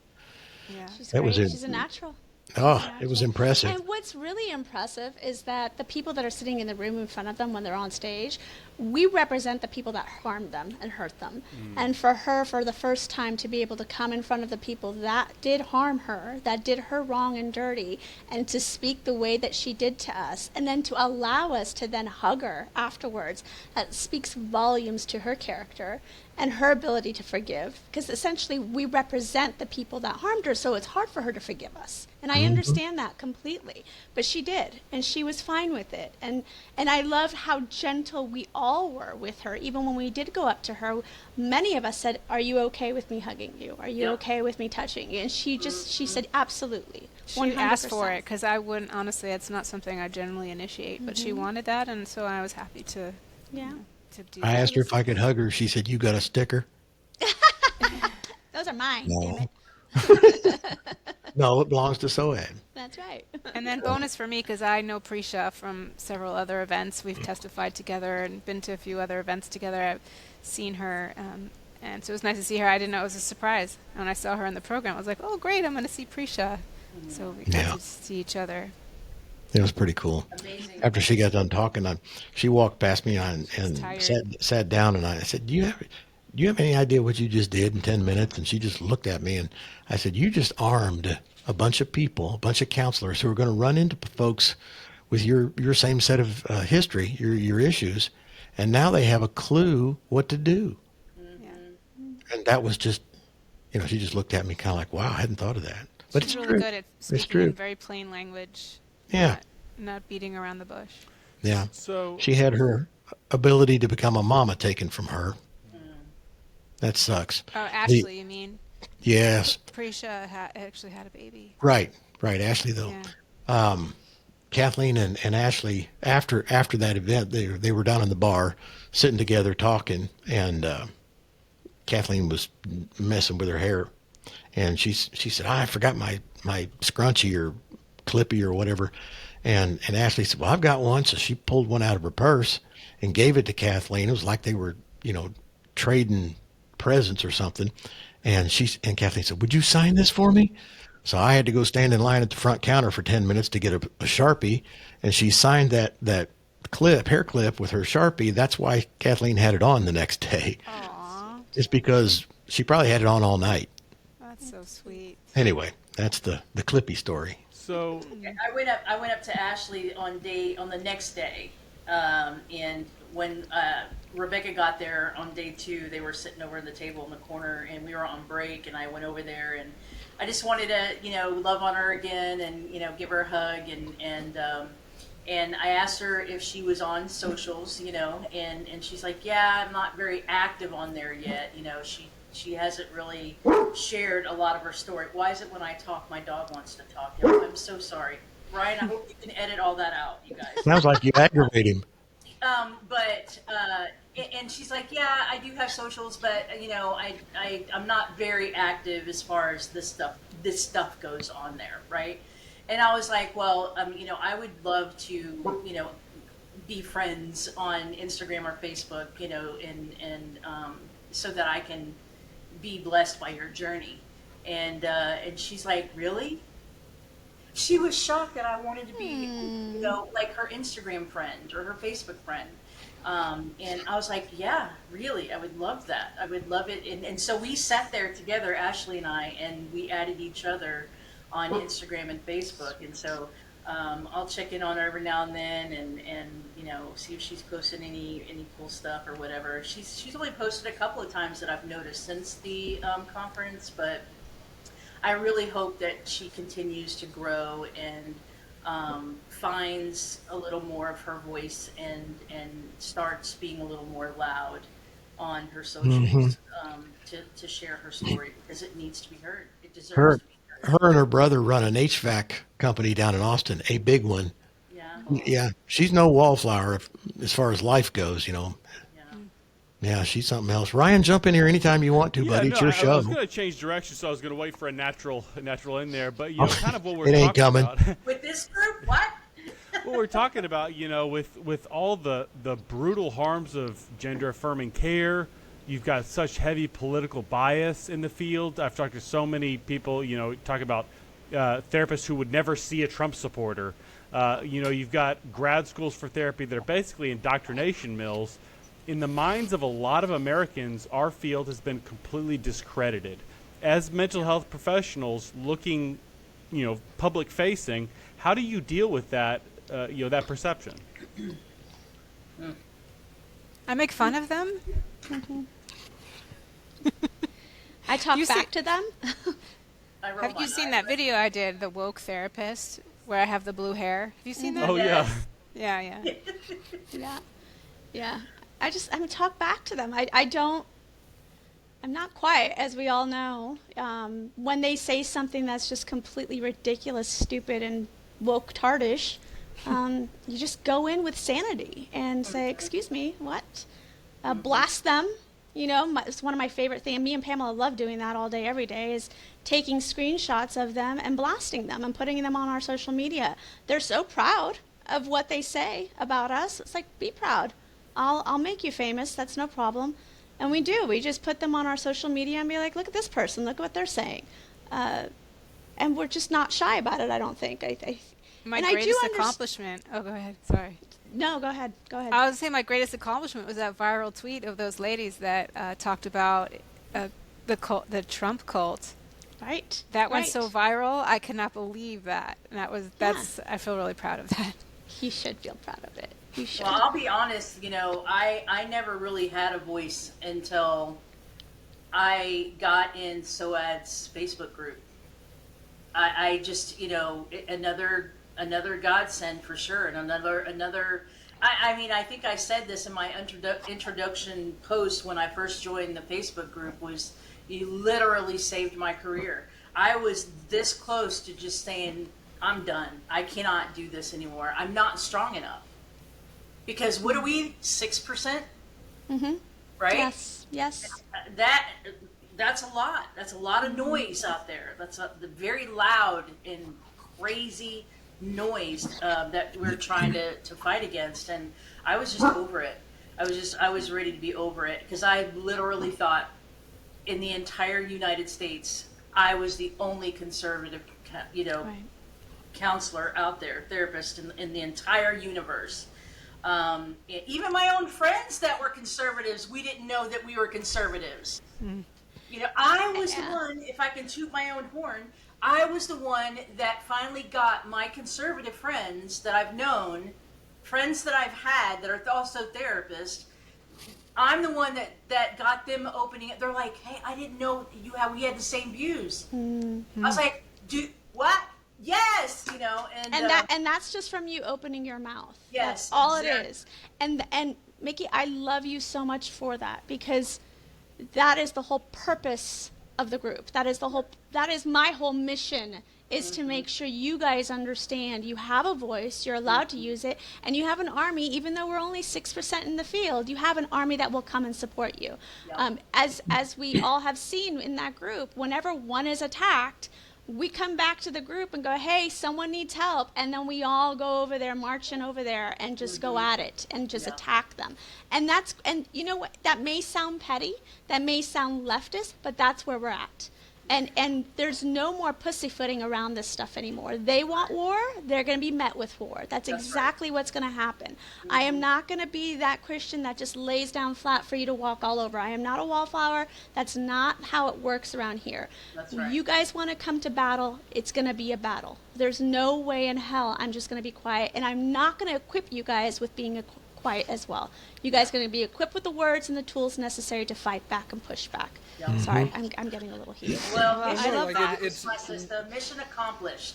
D: Yeah.
C: She's
G: That
C: great.
G: was it.
C: She's a natural.
G: Oh, it was impressive.
C: And what's really impressive is that the people that are sitting in the room in front of them when they're on stage, we represent the people that harmed them and hurt them. And for her, for the first time, to be able to come in front of the people that did harm her, that did her wrong and dirty, and to speak the way that she did to us, and then to allow us to then hug her afterwards, that speaks volumes to her character and her ability to forgive, because essentially we represent the people that harmed her, so it's hard for her to forgive us. And I understand that completely, but she did, and she was fine with it. And I loved how gentle we all were with her. Even when we did go up to her, many of us said, "Are you okay with me hugging you? Are you okay with me touching you?" And she said, "Absolutely."
D: She
C: 100%.
D: asked for it, because I wouldn't, honestly, it's not something I generally initiate, but she wanted that, and so I was happy to
C: Yeah.
D: to do
G: I
D: that.
G: asked her if I could hug her. She said, "You got a sticker?"
C: Those are mine,
G: No.
C: damn it.
G: No, it belongs to Soad.
C: That's right.
D: And then bonus for me, because I know Prisha from several other events. We've testified together and been to a few other events together. I've seen her, and so it was nice to see her. I didn't know it was a surprise. When I saw her in the program, I was like, "Oh, great, I'm going to see Prisha." So we got to see each other.
G: It was pretty cool.
F: Amazing.
G: After she got done talking, she walked past me and
D: tired.
G: sat down, and I said, "Do you have any idea what you just did in 10 minutes?" And she just looked at me, and I said, "You just armed a bunch of people, a bunch of counselors who are going to run into folks with your same set of history, your issues, and now they have a clue what to do.
D: Yeah.
G: And that was just, she just looked at me kind of like, wow, I hadn't thought of that. But
D: She's
G: it's
D: really
G: true.
D: good at
G: It's
D: speaking
G: true.
D: in very plain language.
G: Yeah.
D: Not beating around the bush.
G: Yeah.
B: So
G: She had her ability to become a mama taken from her. That sucks.
D: Oh, Ashley, you mean?
G: Yes.
D: Pretty sure actually had a baby.
G: Right. Ashley, though.
D: Yeah.
G: Kathleen and Ashley, after that event, they were down in the bar, sitting together talking, and Kathleen was messing with her hair, and she said, I forgot my scrunchie or clippy or whatever, and Ashley said, well, I've got one. So she pulled one out of her purse and gave it to Kathleen. It was like they were trading presents or something, and Kathleen said, would you sign this for me? So I had to go stand in line at the front counter for 10 minutes to get a Sharpie, and she signed that hair clip with her Sharpie. That's why Kathleen had it on the next day.
D: Aw,
G: It's because she probably had it on all night.
D: that's so sweet.
G: Anyway, that's the Clippy story.
B: so
F: I went up to Ashley on the next day, and when Rebecca got there on day 2, they were sitting over in the table in the corner, and we were on break, and I went over there, and I just wanted to love on her again, and give her a hug, and I asked her if she was on socials, and she's like, yeah, I'm not very active on there yet, she hasn't really shared a lot of her story. Why is it when I talk, my dog wants to talk? I'm so sorry. Ryan, I hope you can edit all that out, you guys.
G: Sounds like you aggravate him.
F: And she's like, yeah, I do have socials, but I'm not very active as far as this stuff goes on there, right? And I was like, well, I would love to, be friends on Instagram or Facebook, and so that I can be blessed by your journey. And she's like, really? She was shocked that I wanted to be, like her Instagram friend or her Facebook friend. And I was like, yeah, really, I would love that. I would love it. And so we sat there together, Ashley and I, and we added each other on Instagram and Facebook. And so I'll check in on her every now and then and see if she's posted any cool stuff or whatever. She's only posted a couple of times that I've noticed since the conference, but I really hope that she continues to grow and finds a little more of her voice and starts being a little more loud on her socials to share her story, because it needs to be heard. It deserves to be heard.
G: Her and her brother run an HVAC company down in Austin, a big one.
F: Yeah.
G: Yeah, she's no wallflower as far as life goes,
F: Yeah.
G: Yeah, she's something else. Ryan, jump in here anytime you want to, buddy. It's your
B: I
G: show.
B: was going to change direction, so I was going to wait for a natural in there. But kind of what we're
G: It ain't
B: talking
G: coming.
B: about.
F: With this group, what?
B: What we're talking about, with all the brutal harms of gender affirming care, you've got such heavy political bias in the field. I've talked to so many people, talk about therapists who would never see a Trump supporter. You've got grad schools for therapy that are basically indoctrination mills. In the minds of a lot of Americans, our field has been completely discredited. As mental health professionals looking, public facing, how do you deal with that, that perception?
D: I make fun of them.
C: I talk
D: You
C: back
D: see-
C: to them.
F: I roll
D: Have
F: my
D: you seen
F: eyes.
D: that video I did, the woke therapist, where I have the blue hair? Have you seen that?
B: Oh, yeah.
D: Yeah.
C: Yeah. I talk back to them. I'm not quiet, as we all know. When they say something that's just completely ridiculous, stupid, and woke tardish, you just go in with sanity and say, excuse me, what? Blast them. It's one of my favorite things. Me and Pamela love doing that all day, every day, is taking screenshots of them and blasting them and putting them on our social media. They're so proud of what they say about us. It's like, be proud. I'll make you famous. That's no problem. And we do. We just put them on our social media and be like, look at this person. Look at what they're saying. And we're just not shy about it, I don't think.
D: My
C: and
D: greatest
C: I do
D: accomplishment. Oh, go ahead. Sorry.
C: No, go ahead.
D: I was saying my greatest accomplishment was that viral tweet of those ladies that talked about the Trump cult.
C: Right.
D: That went
C: right.
D: so viral. I cannot believe that. And that's. I feel really proud of that.
C: You should feel proud of it. You should.
F: Well, I'll be honest, I never really had a voice until I got in SOAD's Facebook group. I just, another godsend for sure. And I think I said this in my introduction post when I first joined the Facebook group was you literally saved my career. I was this close to just saying, I'm done. I cannot do this anymore. I'm not strong enough. Because what are we, 6%?
C: Mm-hmm.
F: Right?
C: Yes.
F: That's a lot. That's a lot of noise out there. That's the very loud and crazy noise that we're trying to fight against. And I was just over it. I was ready to be over it because I literally thought in the entire United States, I was the only conservative,
C: Right.
F: counselor out there, therapist in the entire universe. Even my own friends that were conservatives, we didn't know that we were conservatives. I was the one, if I can toot my own horn, I was the one that finally got my conservative friends that I've known, friends that I've had that are also therapists. I'm the one that got them opening it. They're like, hey, I didn't know we had the same views. Mm-hmm. I was like, what? Yes,
C: and that's just from you opening your mouth.
F: Yes,
C: that's all
F: exactly.
C: it is. And Mickey, I love you so much for that because that is the whole purpose of the group. That is my whole mission is to make sure you guys understand you have a voice, you're allowed to use it, and you have an army. Even though we're only 6% in the field, you have an army that will come and support you.
F: Yep.
C: As we all have seen in that group, whenever one is attacked, we come back to the group and go, hey, someone needs help. And then we all go over there, marching over there and just go at it and just attack them. And you know what, that may sound petty, that may sound leftist, but that's where we're at. And there's no more pussyfooting around this stuff anymore. They want war, they're going to be met with war. That's exactly what's going to happen. I am not going to be that Christian that just lays down flat for you to walk all over. I am not a wallflower. That's not how it works around here.
F: That's right.
C: You guys want to come to battle, it's going to be a battle. There's no way in hell I'm just going to be quiet. And I'm not going to equip you guys with being quiet as well. You guys are going to be equipped with the words and the tools necessary to fight back and push back.
F: Yeah.
C: Sorry, I'm getting a little heated.
F: Well,
D: I love that.
E: It's
F: the mission accomplished.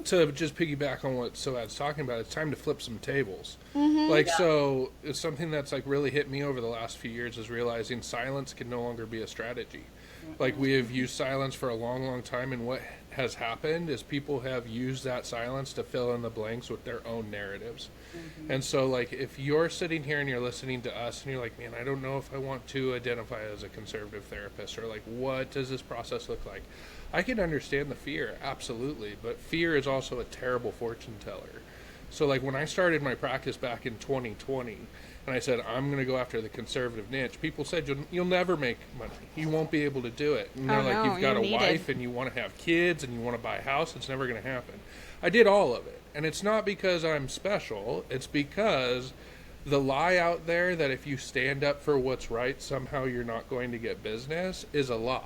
E: to just piggyback on what Soad's talking about. It's time to flip some tables.
C: Mm-hmm.
E: So it's something that's really hit me over the last few years is realizing silence can no longer be a strategy. We have used silence for a long, long time, and what has happened is people have used that silence to fill in the blanks with their own narratives. And so, if you're sitting here and you're listening to us and you're like, man, I don't know if I want to identify as a conservative therapist, or what does this process look like? I can understand the fear, absolutely, but fear is also a terrible fortune teller. So, when I started my practice back in 2020, and I said, I'm going to go after the conservative niche, people said, you'll never make money. You won't be able to do it. And they're
D: no,
E: you've got
D: you're
E: a wife
D: needed.
E: and you want to have kids and you want to buy a house. It's never going to happen. I did all of it. And it's not because I'm special. It's because the lie out there that if you stand up for what's right, somehow you're not going to get business is a lie.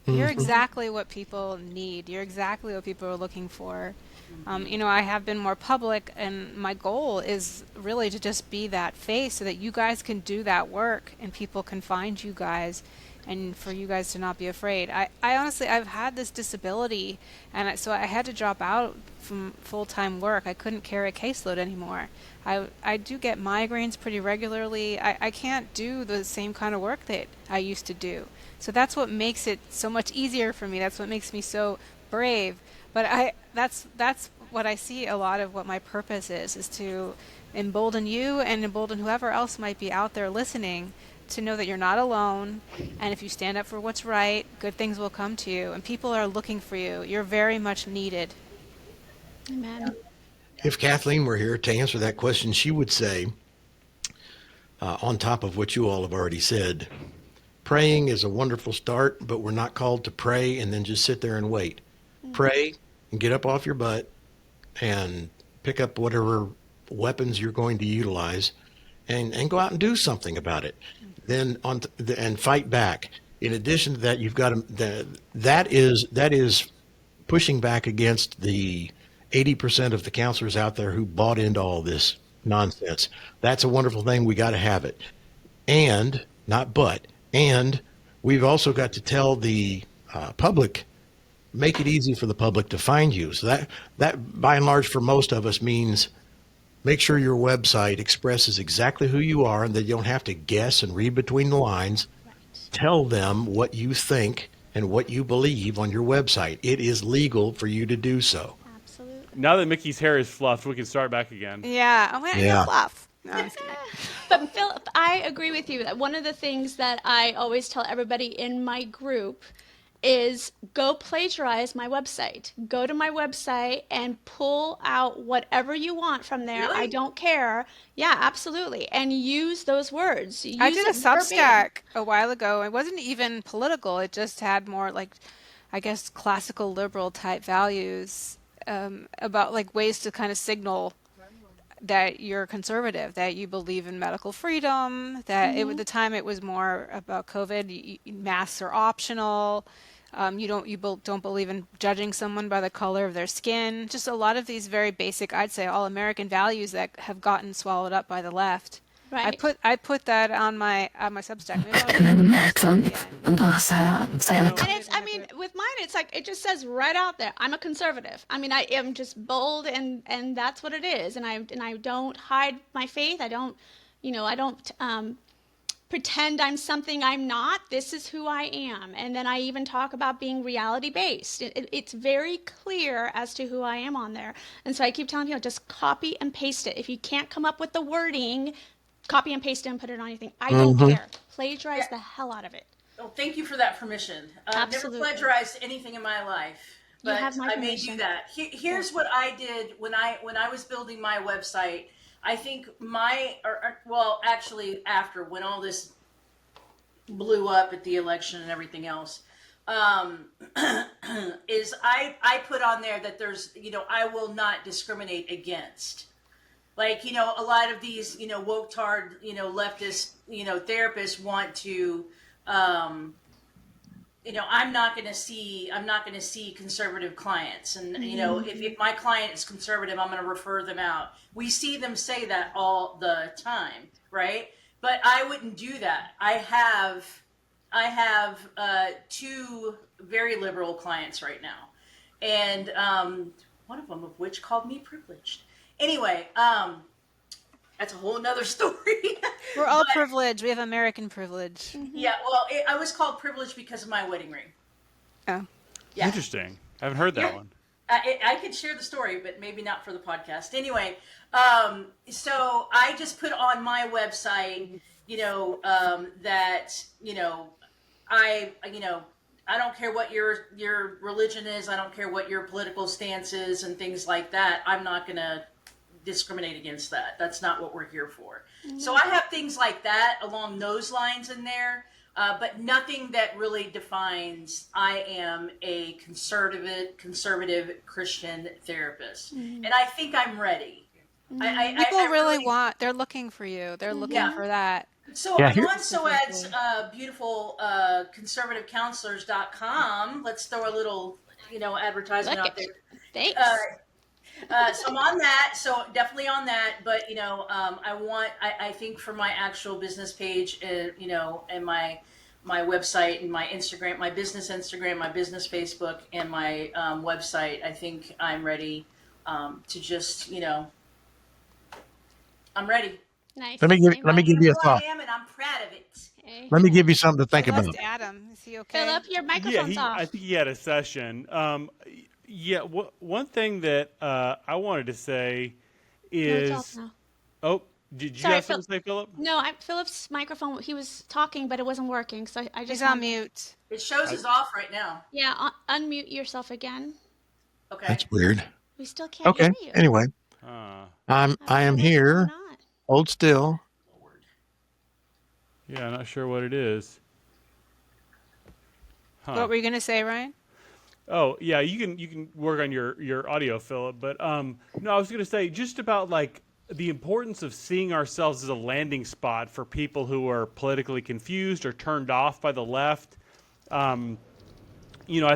D: You're exactly what people need. You're exactly what people are looking for. I have been more public, and my goal is really to just be that face so that you guys can do that work and people can find you guys, and for you guys to not be afraid. I honestly, I've had this disability, and so I had to drop out from full-time work. I couldn't carry a caseload anymore. I do get migraines pretty regularly. I can't do the same kind of work that I used to do. So that's what makes it so much easier for me. That's what makes me so brave. But that's what I see a lot of what my purpose is to embolden you and embolden whoever else might be out there listening to know that you're not alone, and if you stand up for what's right, good things will come to you, and people are looking for you. You're very much needed.
C: Amen.
G: If Kathleen were here to answer that question, she would say, on top of what you all have already said, praying is a wonderful start, but we're not called to pray and then just sit there and wait. Pray and get up off your butt and pick up whatever weapons you're going to utilize and go out and do something about it. Then and fight back. In addition to that, you've got that is pushing back against the 80% of the counselors out there who bought into all this nonsense. That's a wonderful thing. We got to have it. And, not but, and we've also got to tell the public, make it easy for the public to find you. So that by and large for most of us means make sure your website expresses exactly who you are and that you don't have to guess and read between the lines. Tell them what you think and what you believe on your website. It is legal for you to do so.
C: Absolutely.
B: Now that Mickey's hair is fluffed, we can start back again.
D: Yeah. Oh, I
G: Yeah.
D: fluff. No, I'm just kidding.
C: But Philip, I agree with you that one of the things that I always tell everybody in my group is go plagiarize my website. Go to my website and pull out whatever you want from there.
F: Really?
C: I don't care. Yeah, absolutely. And use those words.
D: I
C: Use
D: did a
C: it verbatim.
D: Substack a while ago. It wasn't even political. It just had more like, I guess, classical liberal type values about like ways to kind of signal that you're conservative, that you believe in medical freedom, that at the time it was more about COVID. Masks are optional. You don't believe in judging someone by the color of their skin. Just a lot of these very basic, I'd say, all American values that have gotten swallowed up by the left.
C: Right.
D: I put that on my Substack. Maybe
C: And it's, I mean, with mine, it's like, it just says right out there, I'm a conservative. I mean, I am just bold and that's what it is. And I don't hide my faith. I don't pretend I'm something I'm not. This is who I am. And then I even talk about being reality based. It's very clear as to who I am on there. And so I keep telling people, just copy and paste it. If you can't come up with the wording, copy and paste it and put it on anything. I don't care. Plagiarize the hell out of it.
F: Well, thank you for that permission. I've never
C: Absolutely.
F: plagiarized anything in my life,
C: You
F: but
C: have my
F: I may do
C: permission.
F: that. Here's what I did when I was building my website. I think actually after when all this blew up at the election and everything else, is I put on there that there's, I will not discriminate against. Like, a lot of these, woke-tard, leftist, therapists want to, I'm not going to see conservative clients. And, if my client is conservative, I'm going to refer them out. We see them say that all the time, right? But I wouldn't do that. I have two very liberal clients right now. And one of them of which called me privileged. Anyway, that's a whole nother story.
D: we're all privileged. We have American privilege.
F: Yeah, well, I was called privileged because of my wedding ring.
D: Oh.
F: Yeah.
B: Interesting. I haven't heard that one.
F: I could share the story, but maybe not for the podcast. Anyway, so I just put on my website, that, I don't care what your religion is. I don't care what your political stance is and things like that. I'm not going to discriminate against that. That's not what we're here for. So I have things like that along those lines in there, but nothing that really defines I am a conservative Christian therapist. And I think I'm ready.
D: People really they're looking for you. They're looking for that.
F: So
G: Yeah,
F: I'm
G: here-
F: on Soad's beautiful conservativecounselors.com. Let's throw a little, advertisement
C: Look
F: out there.
C: Thanks.
F: So I'm on that. So definitely on that. But I think for my actual business page, and my website and my Instagram, my business Instagram, my business Facebook, and my website, I think I'm ready to just, I'm ready.
C: Nice.
G: Let me give you a
F: Who
G: thought.
F: I am, and I'm proud of it.
G: Let me give you something to think
D: We
G: about.
D: lost Adam. Is he okay?
C: Philip, your
B: Yeah,
C: microphone's off.
B: I think he had a session. One thing that I wanted to say
C: No, it's
B: is,
C: off now.
B: oh, did you
C: Sorry,
B: have something to say, Philip?
C: No, Philip's microphone, he was talking, but it wasn't working. So I just
D: He's on
C: wanted-
D: mute.
F: It shows is off right now.
C: Yeah, unmute yourself again.
F: Okay.
G: That's weird.
C: We still can't
G: Okay.
C: hear you.
G: Anyway,
B: Uh,
G: I am
C: know what's
G: here.
C: going on.
G: Hold still.
B: yeah, I'm not sure what it is. Huh.
D: What were you going to say, Ryan?
B: Oh yeah, you can work on your audio, Philip. But no, I was gonna say just about like the importance of seeing ourselves as a landing spot for people who are politically confused or turned off by the left. I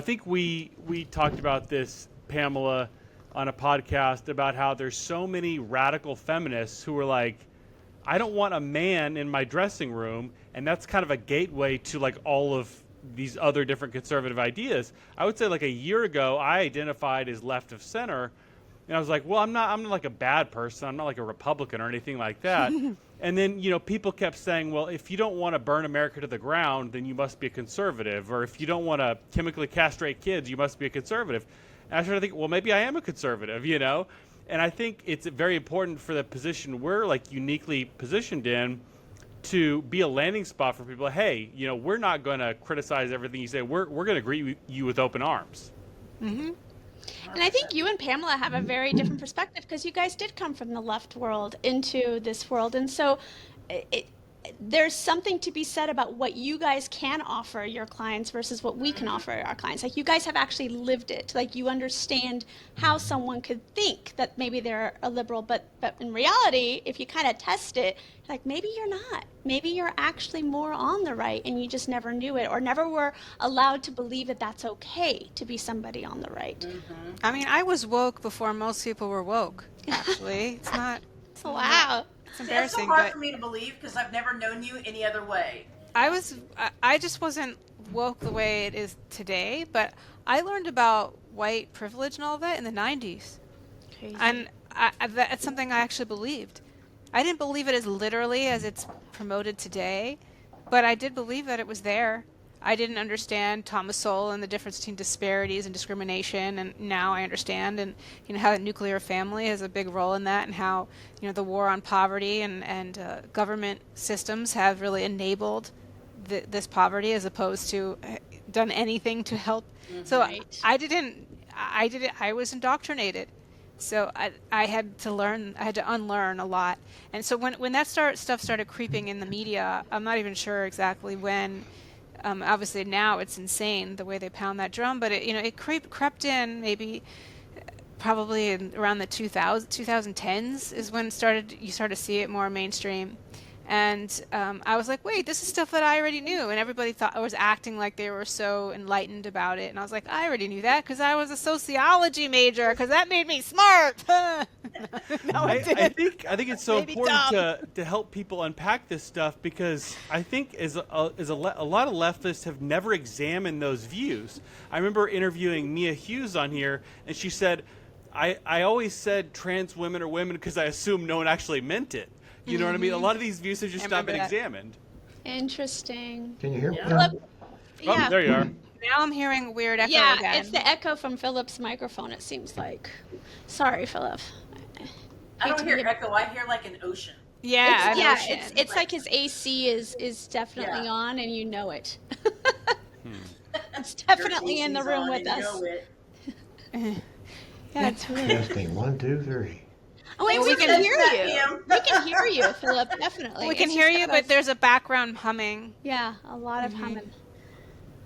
B: think we talked about this, Pamela, on a podcast about how there's so many radical feminists who are like, I don't want a man in my dressing room, and that's kind of a gateway to like all of these other different conservative ideas. I would say like a year ago, I identified as left of center, and I was like, well, I'm not like a bad person. I'm not like a Republican or anything like that. And then, people kept saying, well, if you don't want to burn America to the ground, then you must be a conservative. Or if you don't want to chemically castrate kids, you must be a conservative. And I started to think, well, maybe I am a conservative, And I think it's very important for the position we're like uniquely positioned in to be a landing spot for people. Hey, we're not going to criticize everything you say. We're going to greet you with open arms.
C: Mm-hmm. And I think you and Pamela have a very different perspective because you guys did come from the left world into this world. And so there's something to be said about what you guys can offer your clients versus what we can offer our clients. Like, you guys have actually lived it. Like, you understand how someone could think that maybe they're a liberal, but in reality, if you kind of test it, like, maybe you're not. Maybe you're actually more on the right and you just never knew it or never were allowed to believe that that's okay to be somebody on the right.
D: Mm-hmm. I mean, I was woke before most people were woke, actually. It's not...
C: Wow.
D: It's embarrassing.
F: It's so hard for me to believe because I've never known you any other way.
D: I just wasn't woke the way it is today, but I learned about white privilege and all that in the 90s.
C: Crazy.
D: And that's something I actually believed. I didn't believe it as literally as it's promoted today, but I did believe that it was there. I didn't understand Thomas Sowell and the difference between disparities and discrimination, and now I understand, and how the nuclear family has a big role in that, and how the war on poverty and government systems have really enabled this poverty as opposed to done anything to help. Mm-hmm. So right. I was indoctrinated. So I had to learn, I had to unlearn a lot. And so when that stuff started creeping in the media, I'm not even sure exactly when. Obviously now it's insane the way they pound that drum, but it crept in maybe probably around the 2010s is when you started to see it more mainstream. And I was like, wait, this is stuff that I already knew. And everybody thought I was acting like they were so enlightened about it. And I was like, I already knew that because I was a sociology major because that made me smart. No, it didn't.
B: I think it's so important to help people unpack this stuff because I think a lot of leftists have never examined those views. I remember interviewing Mia Hughes on here, and she said, I always said trans women are women because I assumed no one actually meant it. You know what I mean? A lot of these views have just not been examined.
C: Interesting.
G: Can you hear me?
C: Yeah.
B: Oh, there you are.
D: Now I'm hearing a weird echo
C: again.
D: again.
C: It's the echo from Philip's microphone, it seems like. Sorry, Philip.
F: I don't hear echo. I hear like an ocean.
D: Yeah,
C: it's like his AC is definitely on, and you know it. It's definitely in the room with us.
F: Know it.
C: Yeah, it's weird.
G: Testing 1, 2, 3.
C: Oh, wait, we can hear you. We can hear you, Philip, definitely.
D: We can hear you, but there's a background humming.
C: Yeah, a lot of humming.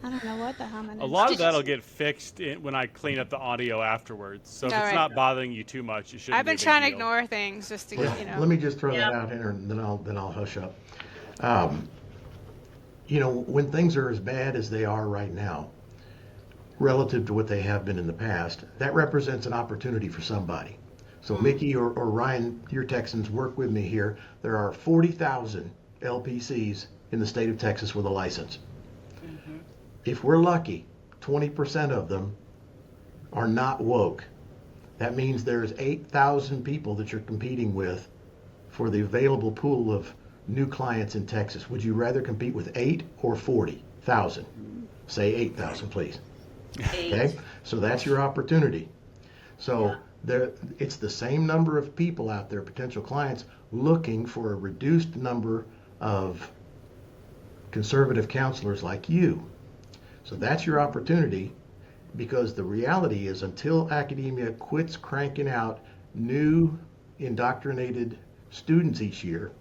C: I don't know what the humming is.
B: A lot of that'll get fixed when I clean up the audio afterwards. So if it's not bothering you too much, it shouldn't.
D: I've been trying to ignore things just to get,
G: Let me just throw that out here, and then I'll hush up. When things are as bad as they are right now, relative to what they have been in the past, that represents an opportunity for somebody. So Mickey or Ryan, your Texans, work with me here. There are 40,000 LPCs in the state of Texas with a license. Mm-hmm. If we're lucky, 20% of them are not woke. That means there's 8,000 people that you're competing with for the available pool of new clients in Texas. Would you rather compete with 8 or 40,000? Say 8,000, please.
F: 8.
G: Okay, so that's your opportunity. So it's the same number of people out there, potential clients, looking for a reduced number of conservative counselors like you. So that's your opportunity, because the reality is until academia quits cranking out new indoctrinated students each year,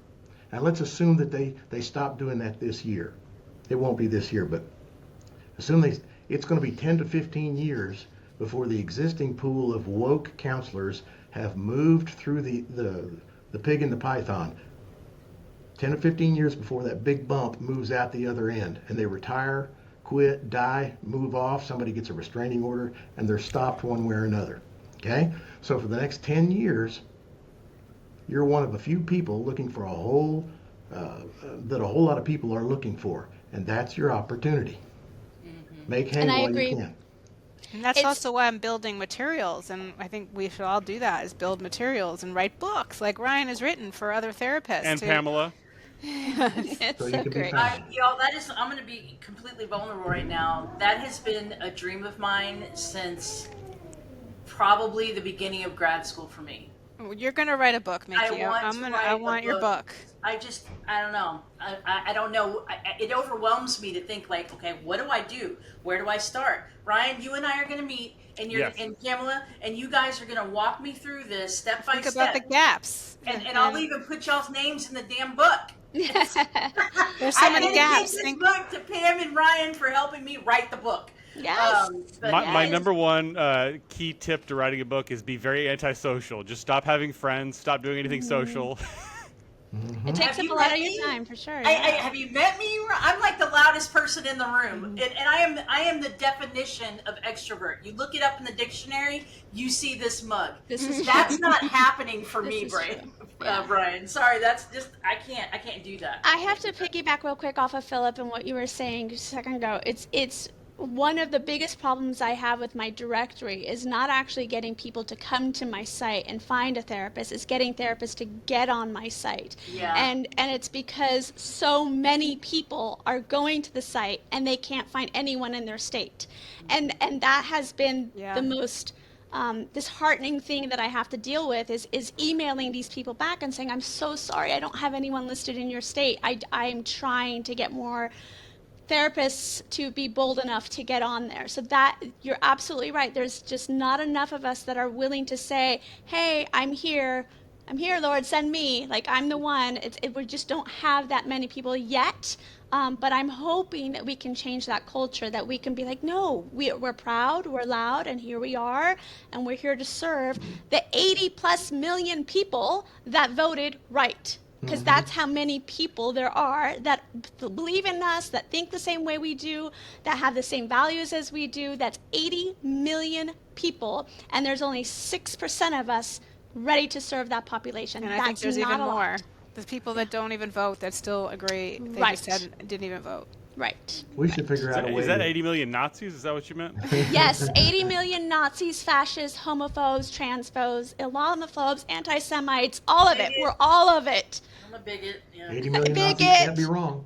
G: and let's assume that they stop doing that this year. It won't be this year, but assume it's going to be 10 to 15 years before the existing pool of woke counselors have moved through the pig and the python. 10 to 15 years before that big bump moves out the other end, and they retire, quit, die, move off, somebody gets a restraining order, and they're stopped one way or another. Okay? So for the next 10 years, you're one of a few people looking for that a whole lot of people are looking for. And that's your opportunity. Make hay
C: And I
G: while
C: agree.
G: you can.
D: And that's
C: It's-
D: also why I'm building materials, and I think we should all do that, is build materials and write books like Ryan has written for other therapists.
B: And Pamela.
C: It's
G: So you
C: so
G: can be
C: great.
G: found.
F: I'm going to be completely vulnerable right now. That has been a dream of mine since probably the beginning of grad school for me.
D: You're going to write a book, Mickey. I
F: write
D: want
F: a
D: your book.
F: I don't know. I don't know. It overwhelms me to think like, okay, what do I do? Where do I start? Ryan, you and I are going to meet, and and Pamela, and you guys are going to walk me through this step by
D: Think
F: step.
D: about the gaps.
F: And I'll even put y'all's names in the damn book.
D: There's so many gaps.
F: This book to Pam and Ryan for helping me write the book.
C: Yes.
B: My number one key tip to writing a book is be very antisocial. Just stop having friends. Stop doing anything social.
C: It takes
F: Have
C: up
F: you
C: a lot
F: met
C: of
F: me?
C: your time for sure.
F: Have you met me? I'm like the loudest person in the room, and I am the definition of extrovert. You look it up in the dictionary, you see this mug. That's not happening for me,
C: is
F: Brian.
C: true.
F: Brian, sorry, that's just I can't do that.
C: I have to piggyback real quick off of Phillip and what you were saying just a second ago. It's one of the biggest problems I have with my directory is not actually getting people to come to my site and find a therapist. It's getting therapists to get on my site.
F: Yeah.
C: And it's because so many people are going to the site and they can't find anyone in their state. And that has been the most disheartening thing that I have to deal with is emailing these people back and saying, I'm so sorry, I don't have anyone listed in your state. I'm trying to get more therapists to be bold enough to get on there. So that you're absolutely right. There's just not enough of us that are willing to say, hey, I'm here, Lord, send me. Like, I'm the one. We just don't have that many people yet. But I'm hoping that we can change that culture, that we can be like, no, we're proud, we're loud, and here we are, and we're here to serve the 80 plus million people that voted right. Because that's how many people there are that believe in us, that think the same way we do, that have the same values as we do. That's 80 million people, and there's only 6% of us ready to serve that population.
D: And
C: that's
D: I think there's
C: not
D: even
C: a lot.
D: more. There's people that don't even vote that still agree. They
C: Right.
D: just didn't even vote.
C: Right.
G: We should figure out a way.
B: Is that 80 million Nazis? Is that what you meant?
C: Yes, 80 million Nazis, fascists, homophobes, transphobes, Islamophobes, anti-Semites, all of it. We're all of it.
F: I'm a bigot. Yeah.
G: 80 million Nazis
C: Bigot.
G: can't be wrong.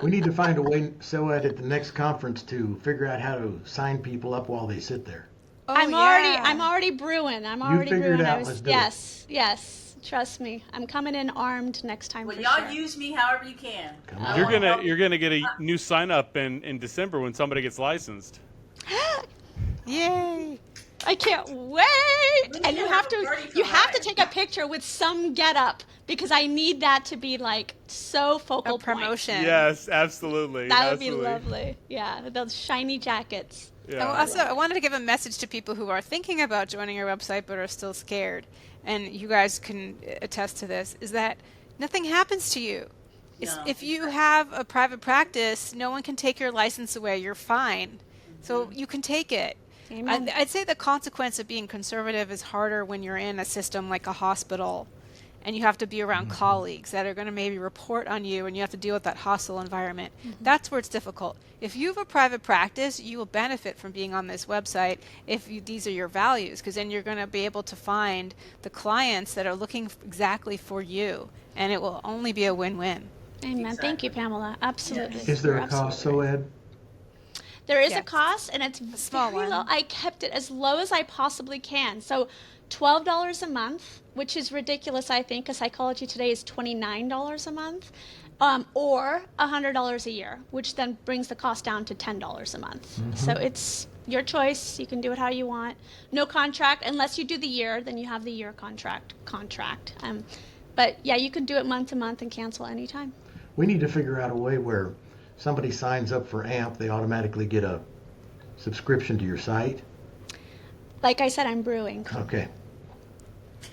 G: We need to find a way, Soad, at the next conference to figure out how to sign people up while they sit there.
D: Oh,
C: I'm
D: yeah.
C: already brewing. I'm already
G: figure it
C: brewing.
G: out. Let's do it.
C: Yes. Trust me. I'm coming in armed next time
F: Well,
C: for
F: y'all
C: sure.
F: use me however you can.
B: You're gonna get a new sign up in December when somebody gets licensed.
D: Yay.
C: I can't wait. And you have to take a picture with some get up because I need that to be like so focal
D: A promotion.
B: Yes, absolutely.
C: That would be
B: absolutely.
C: lovely. Yeah, those shiny jackets.
B: Yeah.
D: Also, I wanted to give a message to people who are thinking about joining our website but are still scared. And you guys can attest to this, is that nothing happens to you.
F: No.
D: If you have a private practice, no one can take your license away. You're fine. So you can take it.
C: Amen.
D: I'd say the consequence of being conservative is harder when you're in a system like a hospital and you have to be around colleagues that are going to maybe report on you and you have to deal with that hostile environment. That's where it's difficult. If you have a private practice, you will benefit from being on this website if these are your values, because then you're going to be able to find the clients that are looking exactly for you, and it will only be a win-win.
C: Amen. Thank you, Pamela. Absolutely.
G: Is there
C: You're
G: a cost,
C: absolutely right.
G: Soad?
C: There is
D: Yes.
C: a cost, and it's
D: small
C: very
D: one.
C: low. I kept it as low as I possibly can. So $12 a month, which is ridiculous, I think, because Psychology Today is $29 a month, or $100 a year, which then brings the cost down to $10 a month. So it's your choice. You can do it how you want. No contract, unless you do the year, then you have the year contract. But yeah, you can do it month to month and cancel anytime.
G: We need to figure out a way where somebody signs up for AMP, they automatically get a subscription to your site.
C: Like I said, I'm brewing.
G: Okay.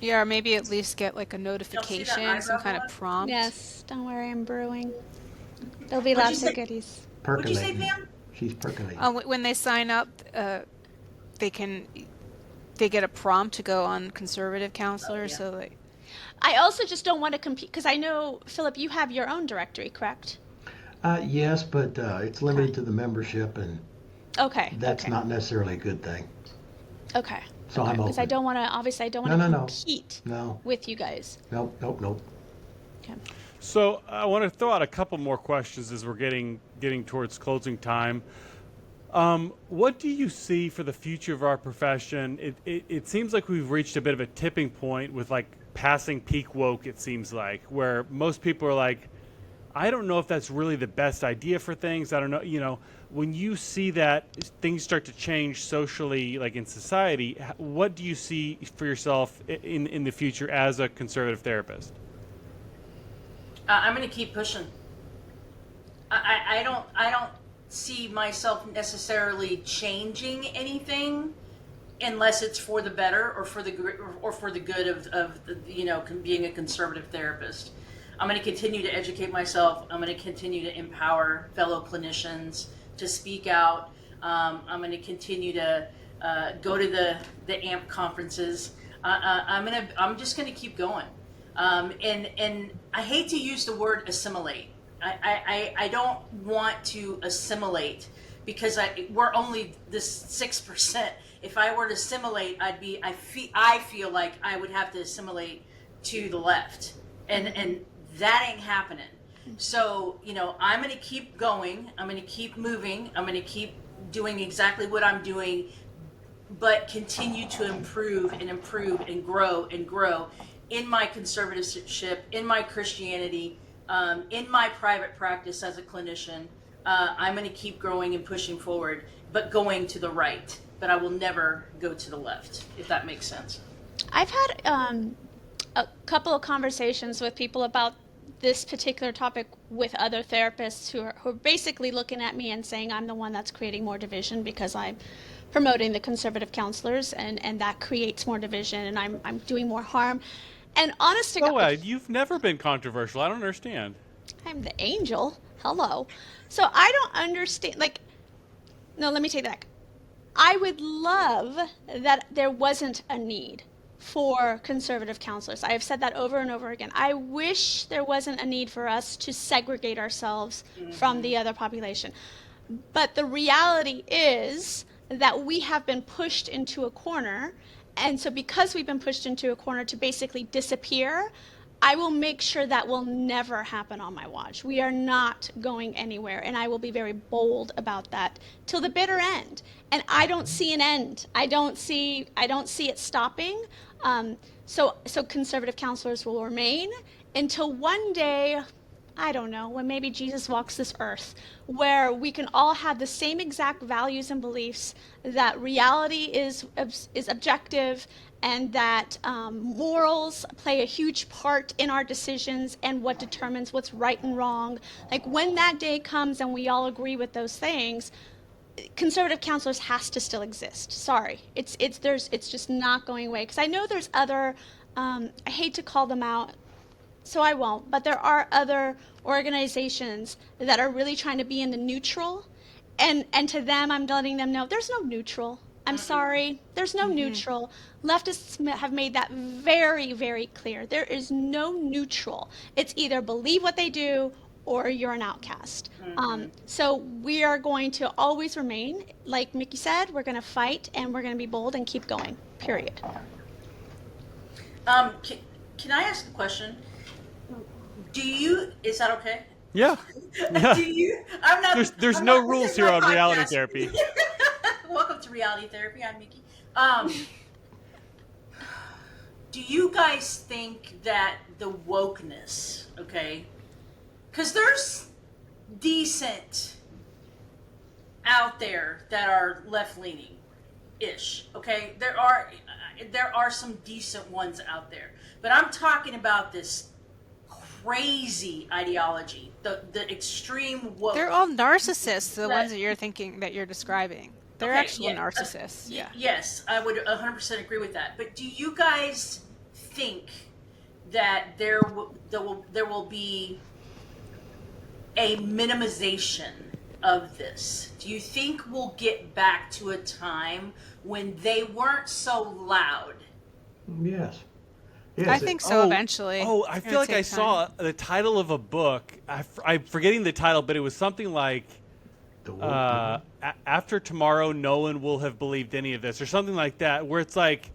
D: Yeah, or maybe at least get like a notification, some
F: eyebrow
D: kind of
F: one?
D: prompt.
C: Yes, don't worry, I'm brewing. There'll be
F: What'd
C: lots
F: you
C: of
F: say?
C: goodies.
F: What'd you say,
G: Percolating.
F: Pam?
G: She's percolating.
D: When they sign up, they can they get a prompt to go on conservative counselor.
F: yeah.
D: So like,
C: I also just don't want to compete because I know, Philip, you have your own directory, correct?
G: Yes, but it's limited to the membership, and
C: Okay.
G: that's
C: okay.
G: not necessarily a good thing.
C: Okay.
G: So I'm
C: Because I
G: open.
C: don't want to. Obviously, I don't want to
G: No.
C: compete
G: No.
C: with you guys.
G: Nope.
C: Okay.
B: So I want to throw out a couple more questions as we're getting towards closing time. What do you see for the future of our profession? It seems like we've reached a bit of a tipping point with like passing peak woke, it seems like, where most people are like, I don't know if that's really the best idea for things. I don't know, when you see that things start to change socially, like in society, what do you see for yourself in the future as a conservative therapist?
F: I'm going to keep pushing. I don't see myself necessarily changing anything unless it's for the better or for the good of being a conservative therapist. I'm going to continue to educate myself. I'm going to continue to empower fellow clinicians to speak out. I'm going to continue to go to the AMP conferences. I'm just going to keep going. And I hate to use the word assimilate. I don't want to assimilate because we're only this 6%. If I were to assimilate, I feel like I would have to assimilate to the left, and that ain't happening. So I'm going to keep going. I'm going to keep moving. I'm going to keep doing exactly what I'm doing, but continue to improve and grow in my conservatorship, in my Christianity, in my private practice as a clinician. I'm going to keep growing and pushing forward, but going to the right. But I will never go to the left, if that makes sense.
C: I've had a couple of conversations with people about this particular topic with other therapists who are basically looking at me and saying I'm the one that's creating more division because I'm promoting the conservative counselors, and that creates more division, and I'm doing more harm. And honest to God,
B: You've never been controversial. I don't understand.
C: I'm the angel. Hello. So I don't understand. No, let me take that back. I would love that there wasn't a need for conservative counselors. I have said that over and over again. I wish there wasn't a need for us to segregate ourselves from the other population. But the reality is that we have been pushed into a corner. And so because we've been pushed into a corner to basically disappear, I will make sure that will never happen on my watch. We are not going anywhere, and I will be very bold about that till the bitter end. And I don't see an end. I don't see it stopping. So conservative counselors will remain until one day, I don't know, when maybe Jesus walks this earth, where we can all have the same exact values and beliefs, that reality is objective, and that morals play a huge part in our decisions and what determines what's right and wrong. Like when that day comes and we all agree with those things, conservative counselors has to still exist. Sorry, it's just not going away. Because I know there's other, I hate to call them out, so I won't, but there are other organizations that are really trying to be in the neutral, and to them I'm letting them know there's no neutral. I'm sorry, there's no neutral. Leftists have made that very, very clear. There is no neutral. It's either believe what they do or you're an outcast. So we are going to always remain, like Mickey said, we're going to fight and we're going to be bold and keep going, period.
F: Can I ask a question? Is that okay?
B: Yeah.
F: I'm not.
B: There's
F: I'm
B: no
F: not
B: rules
F: listening
B: here
F: to
B: on
F: my
B: reality
F: podcast.
B: therapy.
F: Welcome to reality therapy. I'm Mickey. Do you guys think that the wokeness, okay? Because there's decent out there that are left-leaning ish, okay? There are some decent ones out there. But I'm talking about this crazy ideology, the extreme woke.
D: they're all narcissists, the ones that you're thinking, that you're describing. They're actual narcissists. Yeah.
F: Yes, I would 100% agree with that. But do you guys think that there will be a minimization of this? Do you think we'll get back to a time when they weren't so loud?
G: Yes.
D: I think so eventually.
B: Oh, I
D: It's
B: feel
D: gonna
B: like I
D: take
B: saw
D: time.
B: the title of a book. I'm forgetting the title, but it was something like After Tomorrow, no one will have believed any of this, or something like that, where it's like,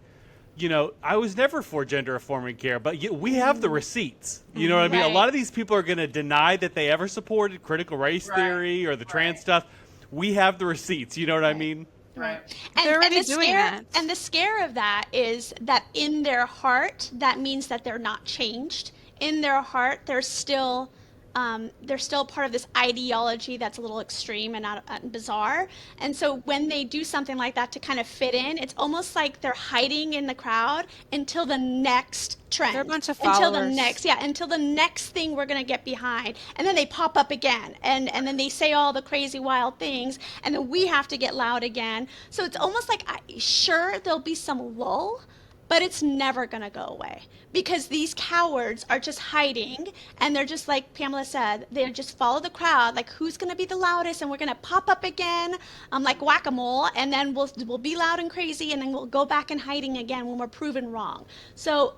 B: I was never for gender affirming care, but we have the receipts. You know what I mean? A
C: Right.
B: lot of these people are going to deny that they ever supported critical race theory or the trans stuff. We have the receipts. You know what I mean?
F: Right.
D: They're already doing that.
C: And the scare of that is that in their heart, that means that they're not changed. In their heart, they're still part of this ideology that's a little extreme and bizarre. And so when they do something like that to kind of fit in, it's almost like they're hiding in the crowd until the next trend.
D: They're a bunch of
C: Until the
D: followers.
C: until the next thing we're going to get behind. And then they pop up again. And then they say all the crazy wild things. And then we have to get loud again. So it's almost like, sure, there'll be some lull, but it's never going to go away because these cowards are just hiding, and they're just like Pamela said, they just follow the crowd, like who's going to be the loudest, and we're going to pop up again, like whack-a-mole, and then we'll be loud and crazy, and then we'll go back in hiding again when we're proven wrong. So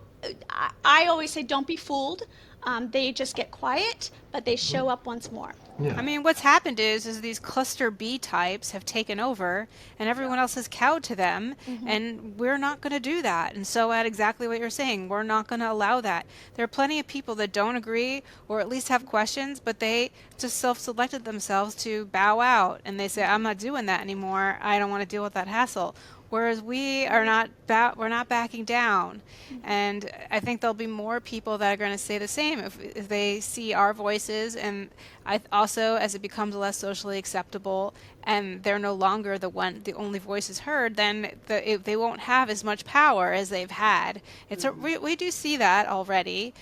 C: I always say don't be fooled. They just get quiet, but they show up once more.
D: I mean, what's happened is these cluster B types have taken over, and everyone else has cowed to them, and we're not going to do that. And so, at exactly what you're saying, we're not going to allow that. There are plenty of people that don't agree, or at least have questions, but they just self-selected themselves to bow out, and they say, "I'm not doing that anymore. I don't want to deal with that hassle." Whereas we are not we're not backing down, and I think there'll be more people that are going to say the same if they see our voices, and also as it becomes less socially acceptable, and they're no longer the only voices heard, then they won't have as much power as they've had. We do see that already,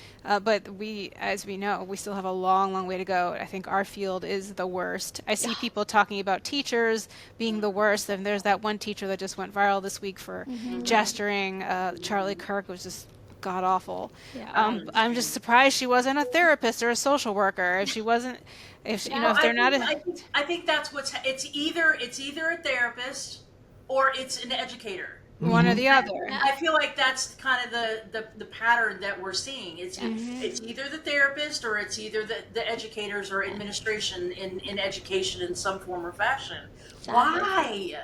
D: but as we know, we still have a long way to go. I think our field is the worst. I see people talking about teachers being the worst, and there's that one teacher that just went viral this week for gesturing. Charlie Kirk was just god awful.
C: Yeah.
D: I'm just surprised she wasn't a therapist or a social worker. If she wasn't, if they're not
F: I think that's it's either a therapist or it's an educator.
D: one or the other.
F: I feel like that's kind of the pattern that we're seeing. It's either the therapist or it's either the educators or administration in education in some form or fashion. Why?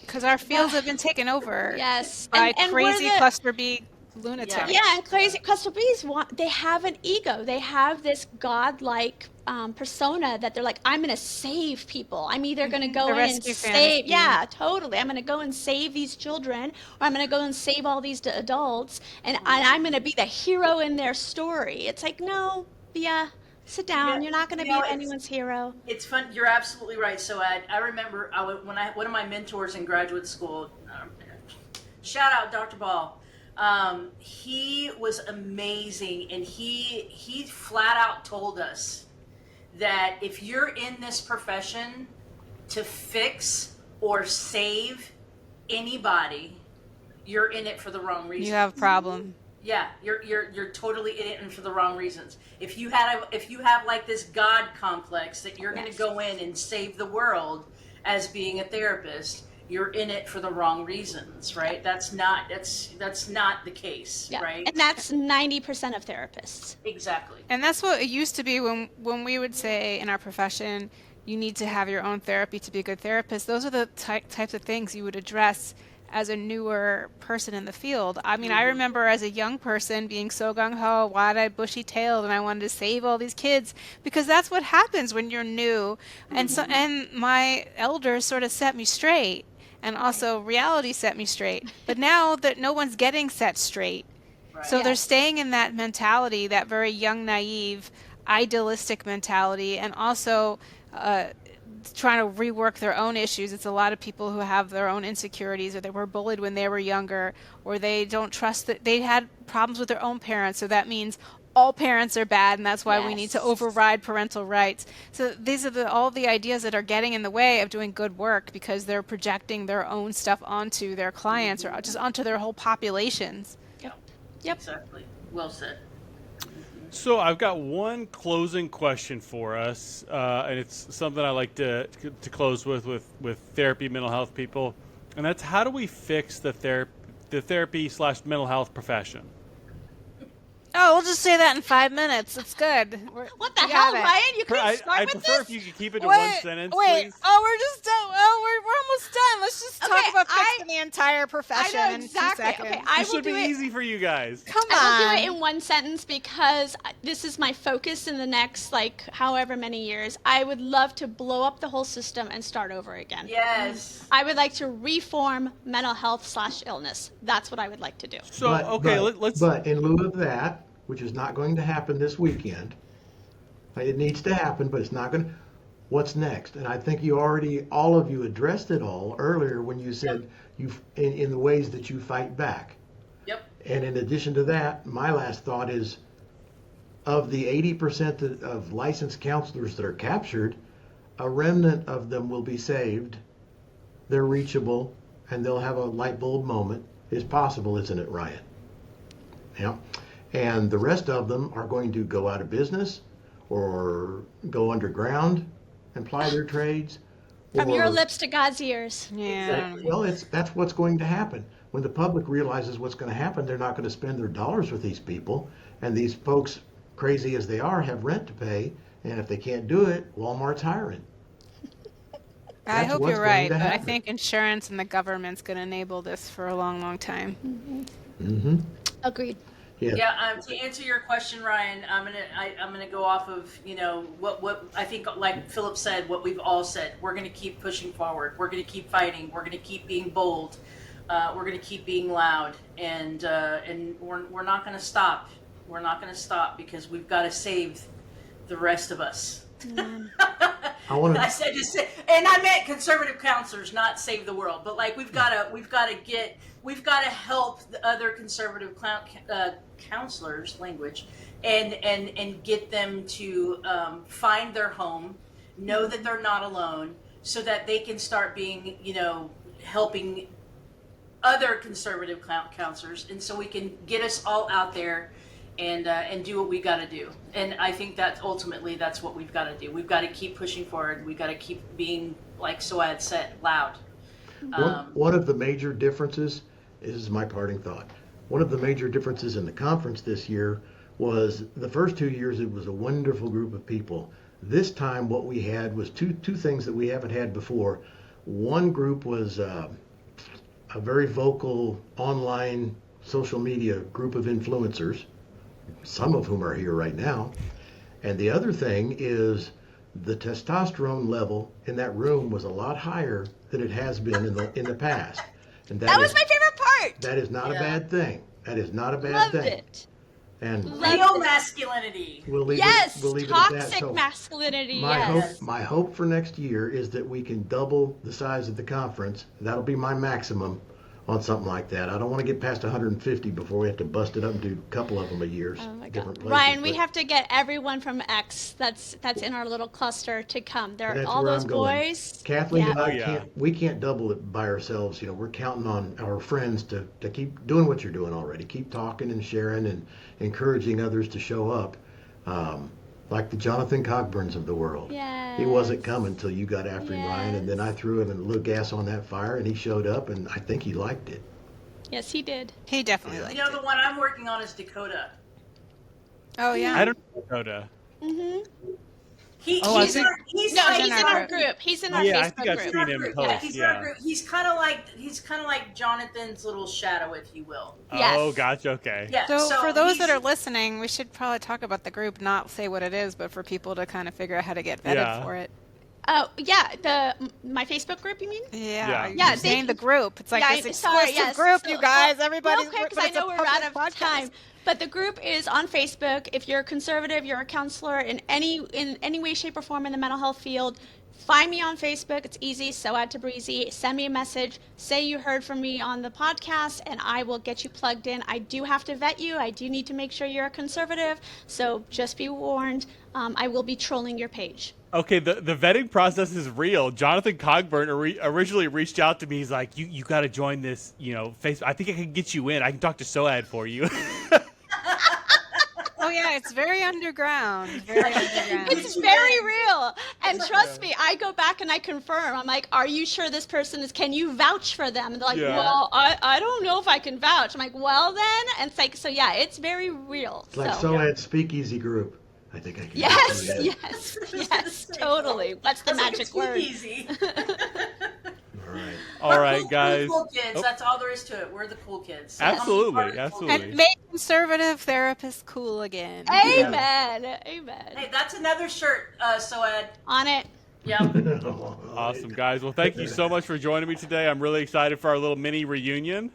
D: Because our fields have been taken over
C: Yes.
D: by
C: And
D: crazy cluster B lunatics.
C: Yeah, and crazy cluster Bs they have an ego. They have this godlike persona that they're like, I'm going to save people. I'm either going to go
D: The
C: in and
D: rescue
C: save.
D: fantasy.
C: Yeah, totally. I'm going to go and save these children, or I'm going to go and save all these adults, and I'm going to be the hero in their story. It's like, no, sit down.
F: Yeah,
C: You're not going to be anyone's hero.
F: It's fun. You're absolutely right. So I remember one of my mentors in graduate school. Shout out Dr. Ball. He was amazing, and he flat out told us that if you're in this profession to fix or save anybody, you're in it for the wrong reason.
D: You have a problem.
F: Yeah, you're totally in it and for the wrong reasons. If you have like this God complex that you're going to go in and save the world as being a therapist, you're in it for the wrong reasons, right? That's not the case, right?
C: And that's 90% of therapists.
F: Exactly.
D: And that's what it used to be when we would say in our profession, you need to have your own therapy to be a good therapist. Those are the types of things you would address as a newer person in the field. I mean, I remember as a young person being so gung-ho, wide-eyed, bushy-tailed, and I wanted to save all these kids, because that's what happens when you're new. And my elders sort of set me straight, and also reality set me straight. But now that no one's getting set straight, so they're staying in that mentality, that very young, naive, idealistic mentality, and also trying to rework their own issues. It's a lot of people who have their own insecurities, or they were bullied when they were younger, or they don't trust that they had problems with their own parents. So that means all parents are bad, and that's why we need to override parental rights. So these are all the ideas that are getting in the way of doing good work, because they're projecting their own stuff onto their clients or just onto their whole populations.
C: Yep.
F: Exactly. Well said.
B: So I've got one closing question for us, and it's something I like to close with therapy mental health people, and that's how do we fix the therapy/mental health profession?
D: Oh, we'll just say that in 5 minutes. It's good.
C: What the
D: we
C: hell,
D: got it.
C: Ryan? You couldn't start
B: I
C: with
B: prefer
C: this?
B: if you could keep it to one sentence, please.
D: Oh, we're just done. Oh, we're almost done. Let's just talk
C: Okay,
D: about fixing the entire profession
C: I know
D: in 2
C: exactly.
D: seconds.
C: Okay, I
B: This
C: will
B: should be
C: do it.
B: easy for you guys.
D: Come
C: I will
D: on.
C: do it in one sentence because this is my focus in the next, like, however many years. I would love to blow up the whole system and start over again.
F: Yes.
C: I would like to reform mental health/illness. That's what I would like to do.
B: So okay, let's.
G: But in lieu of that, which is not going to happen this weekend, it needs to happen, but it's not going to. What's next? And I think all of you addressed it all earlier when you said in the ways that you fight back.
F: Yep.
G: And in addition to that, my last thought is, of the 80% of licensed counselors that are captured, a remnant of them will be saved. They're reachable, and they'll have a light bulb moment. It's possible, isn't it, Ryan? Yeah. And the rest of them are going to go out of business or go underground and ply their trades.
C: From
G: or-
C: your lips to God's ears.
D: Yeah.
G: Well, that's what's going to happen. When the public realizes what's going to happen, they're not going to spend their dollars with these people. And these folks, crazy as they are, have rent to pay. And if they can't do it, Walmart's hiring.
D: I
G: That's
D: hope
G: what's
D: you're
G: going
D: right,
G: to
D: but I
G: happen.
D: think insurance and the government's going to enable this for a long, long time.
G: Mm-hmm.
C: Agreed.
G: Yeah.
F: Yeah. To answer your question, Ryan, I'm gonna go off of what I think, like Phillip said, what we've all said. We're gonna keep pushing forward. We're gonna keep fighting. We're gonna keep being bold. We're gonna keep being loud, and we're not gonna stop. We're not gonna stop because we've got to save the rest of us. I said just say, and I meant conservative counselors, not save the world. But like we've got to help the other conservative counselors, language, and get them to find their home, know that they're not alone, so that they can start being, helping other conservative counselors, and so we can get us all out there and do what we got to do. And I think that ultimately that's what we've got to do. We've got to keep pushing forward. We've got to keep being, like Soad said, loud.
G: One of the major differences, this is my parting thought, one of the major differences in the conference this year was the first 2 years it was a wonderful group of people. This time what we had was two things that we haven't had before. One group was a very vocal online social media group of influencers, some of whom are here right now. And the other thing is the testosterone level in that room was a lot higher than it has been in the past. And
C: That was my favorite part.
G: that is not a bad thing. That is not a bad
C: Loved
G: thing.
C: it.
G: And
F: Real masculinity.
G: we'll leave
C: Yes,
G: it at that.
C: toxic
G: So
C: masculinity.
G: my
C: Yes.
G: hope for next year is that we can double the size of the conference. That'll be my maximum on something like that. I don't want to get past 150 before we have to bust it up and do a couple of them a year.
C: Oh my God.
G: different places,
C: Ryan, we
G: but
C: have to get everyone from X that's in our little cluster to come. There are
G: that's
C: all
G: where
C: those
G: I'm going.
C: boys.
G: Kathleen
C: Yeah.
G: and I
B: Oh, yeah.
G: we can't double it by ourselves. We're counting on our friends to keep doing what you're doing already. Keep talking and sharing and encouraging others to show up. Like the Jonathan Cogburns of the world.
C: Yes.
G: He wasn't coming till you got after him, Ryan, and then
C: Yes.
G: I threw him a little gas on that fire, and he showed up, and I think he liked it.
C: Yes, he did.
D: He definitely liked
F: The
D: it.
F: one I'm working on is Dakota.
D: Oh, yeah.
B: I don't know Dakota.
F: He's
B: Oh, I
F: he's
B: think-
F: our, he's
C: No,
F: our-
C: he's in our
D: group.
C: group. He's in our
B: Yeah, I
C: Facebook
B: think I've
C: group.
B: seen
F: our
B: him
F: group.
B: post,
F: He's
B: yeah.
F: our group. He's kind of like Jonathan's little shadow, if you will.
C: Yes.
B: Oh, gotcha. Okay.
F: Yeah.
D: So for those that
F: he's-
D: are listening, we should probably talk about the group, not say what it is, but for people to kind of figure out how to get vetted
B: Yeah.
D: for it.
C: Oh, yeah, my Facebook group, you mean?
D: Yeah,
B: Yeah.
C: Yeah,
D: you're saying the group. It's like
C: Yeah,
D: this
C: sorry,
D: exclusive
C: yes.
D: group,
C: So,
D: you guys.
C: well,
D: Everybody's
C: real quick,
D: but
C: because I
D: it's a
C: know we're
D: public
C: out of
D: podcast.
C: time. But the group is on Facebook. If you're a conservative, you're a counselor in any way, shape, or form in the mental health field, find me on Facebook. It's easy. Soad Tabrizi. Send me a message. Say you heard from me on the podcast, and I will get you plugged in. I do have to vet you. I do need to make sure you're a conservative. So just be warned. I will be trolling your page.
B: Okay, the vetting process is real. Jonathan Cogburn originally reached out to me. He's like, you got to join this, Facebook. I think I can get you in. I can talk to Soad for you.
D: Oh yeah, I it's very underground. Very underground.
C: It's very real. And trust me, I go back and I confirm. I'm like, are you sure this person is, can you vouch for them? And they're like,
B: Yeah.
C: well, I don't know if I can vouch. I'm like, well then. And it's like, so yeah, it's very real.
H: It's like
C: so.
H: Soad Speakeasy Group. I think I can.
C: Yes,
H: do that.
C: yes, totally. What's the magic word?
F: Easy.
H: All right.
B: All right, guys.
F: We're cool kids.
B: Oh.
F: That's all there is to it. We're the cool kids.
B: Absolutely,
F: Cool
B: absolutely.
F: kids.
D: And make conservative therapists cool again.
C: Amen. Amen.
F: Hey, that's another shirt, Soad.
C: On it.
F: Yeah.
B: Awesome, guys. Well, thank you so much for joining me today. I'm really excited for our little mini reunion.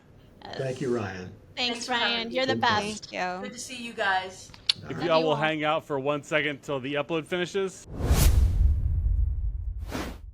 H: Thank you, Ryan.
C: Thanks,
F: Thanks for having
C: Ryan.
F: me.
C: You're the
H: Good
C: best.
D: Thank you.
F: Good to see you guys.
B: If
C: Love
B: y'all
C: you
B: will
C: all.
B: hang out for 1 second till the upload finishes.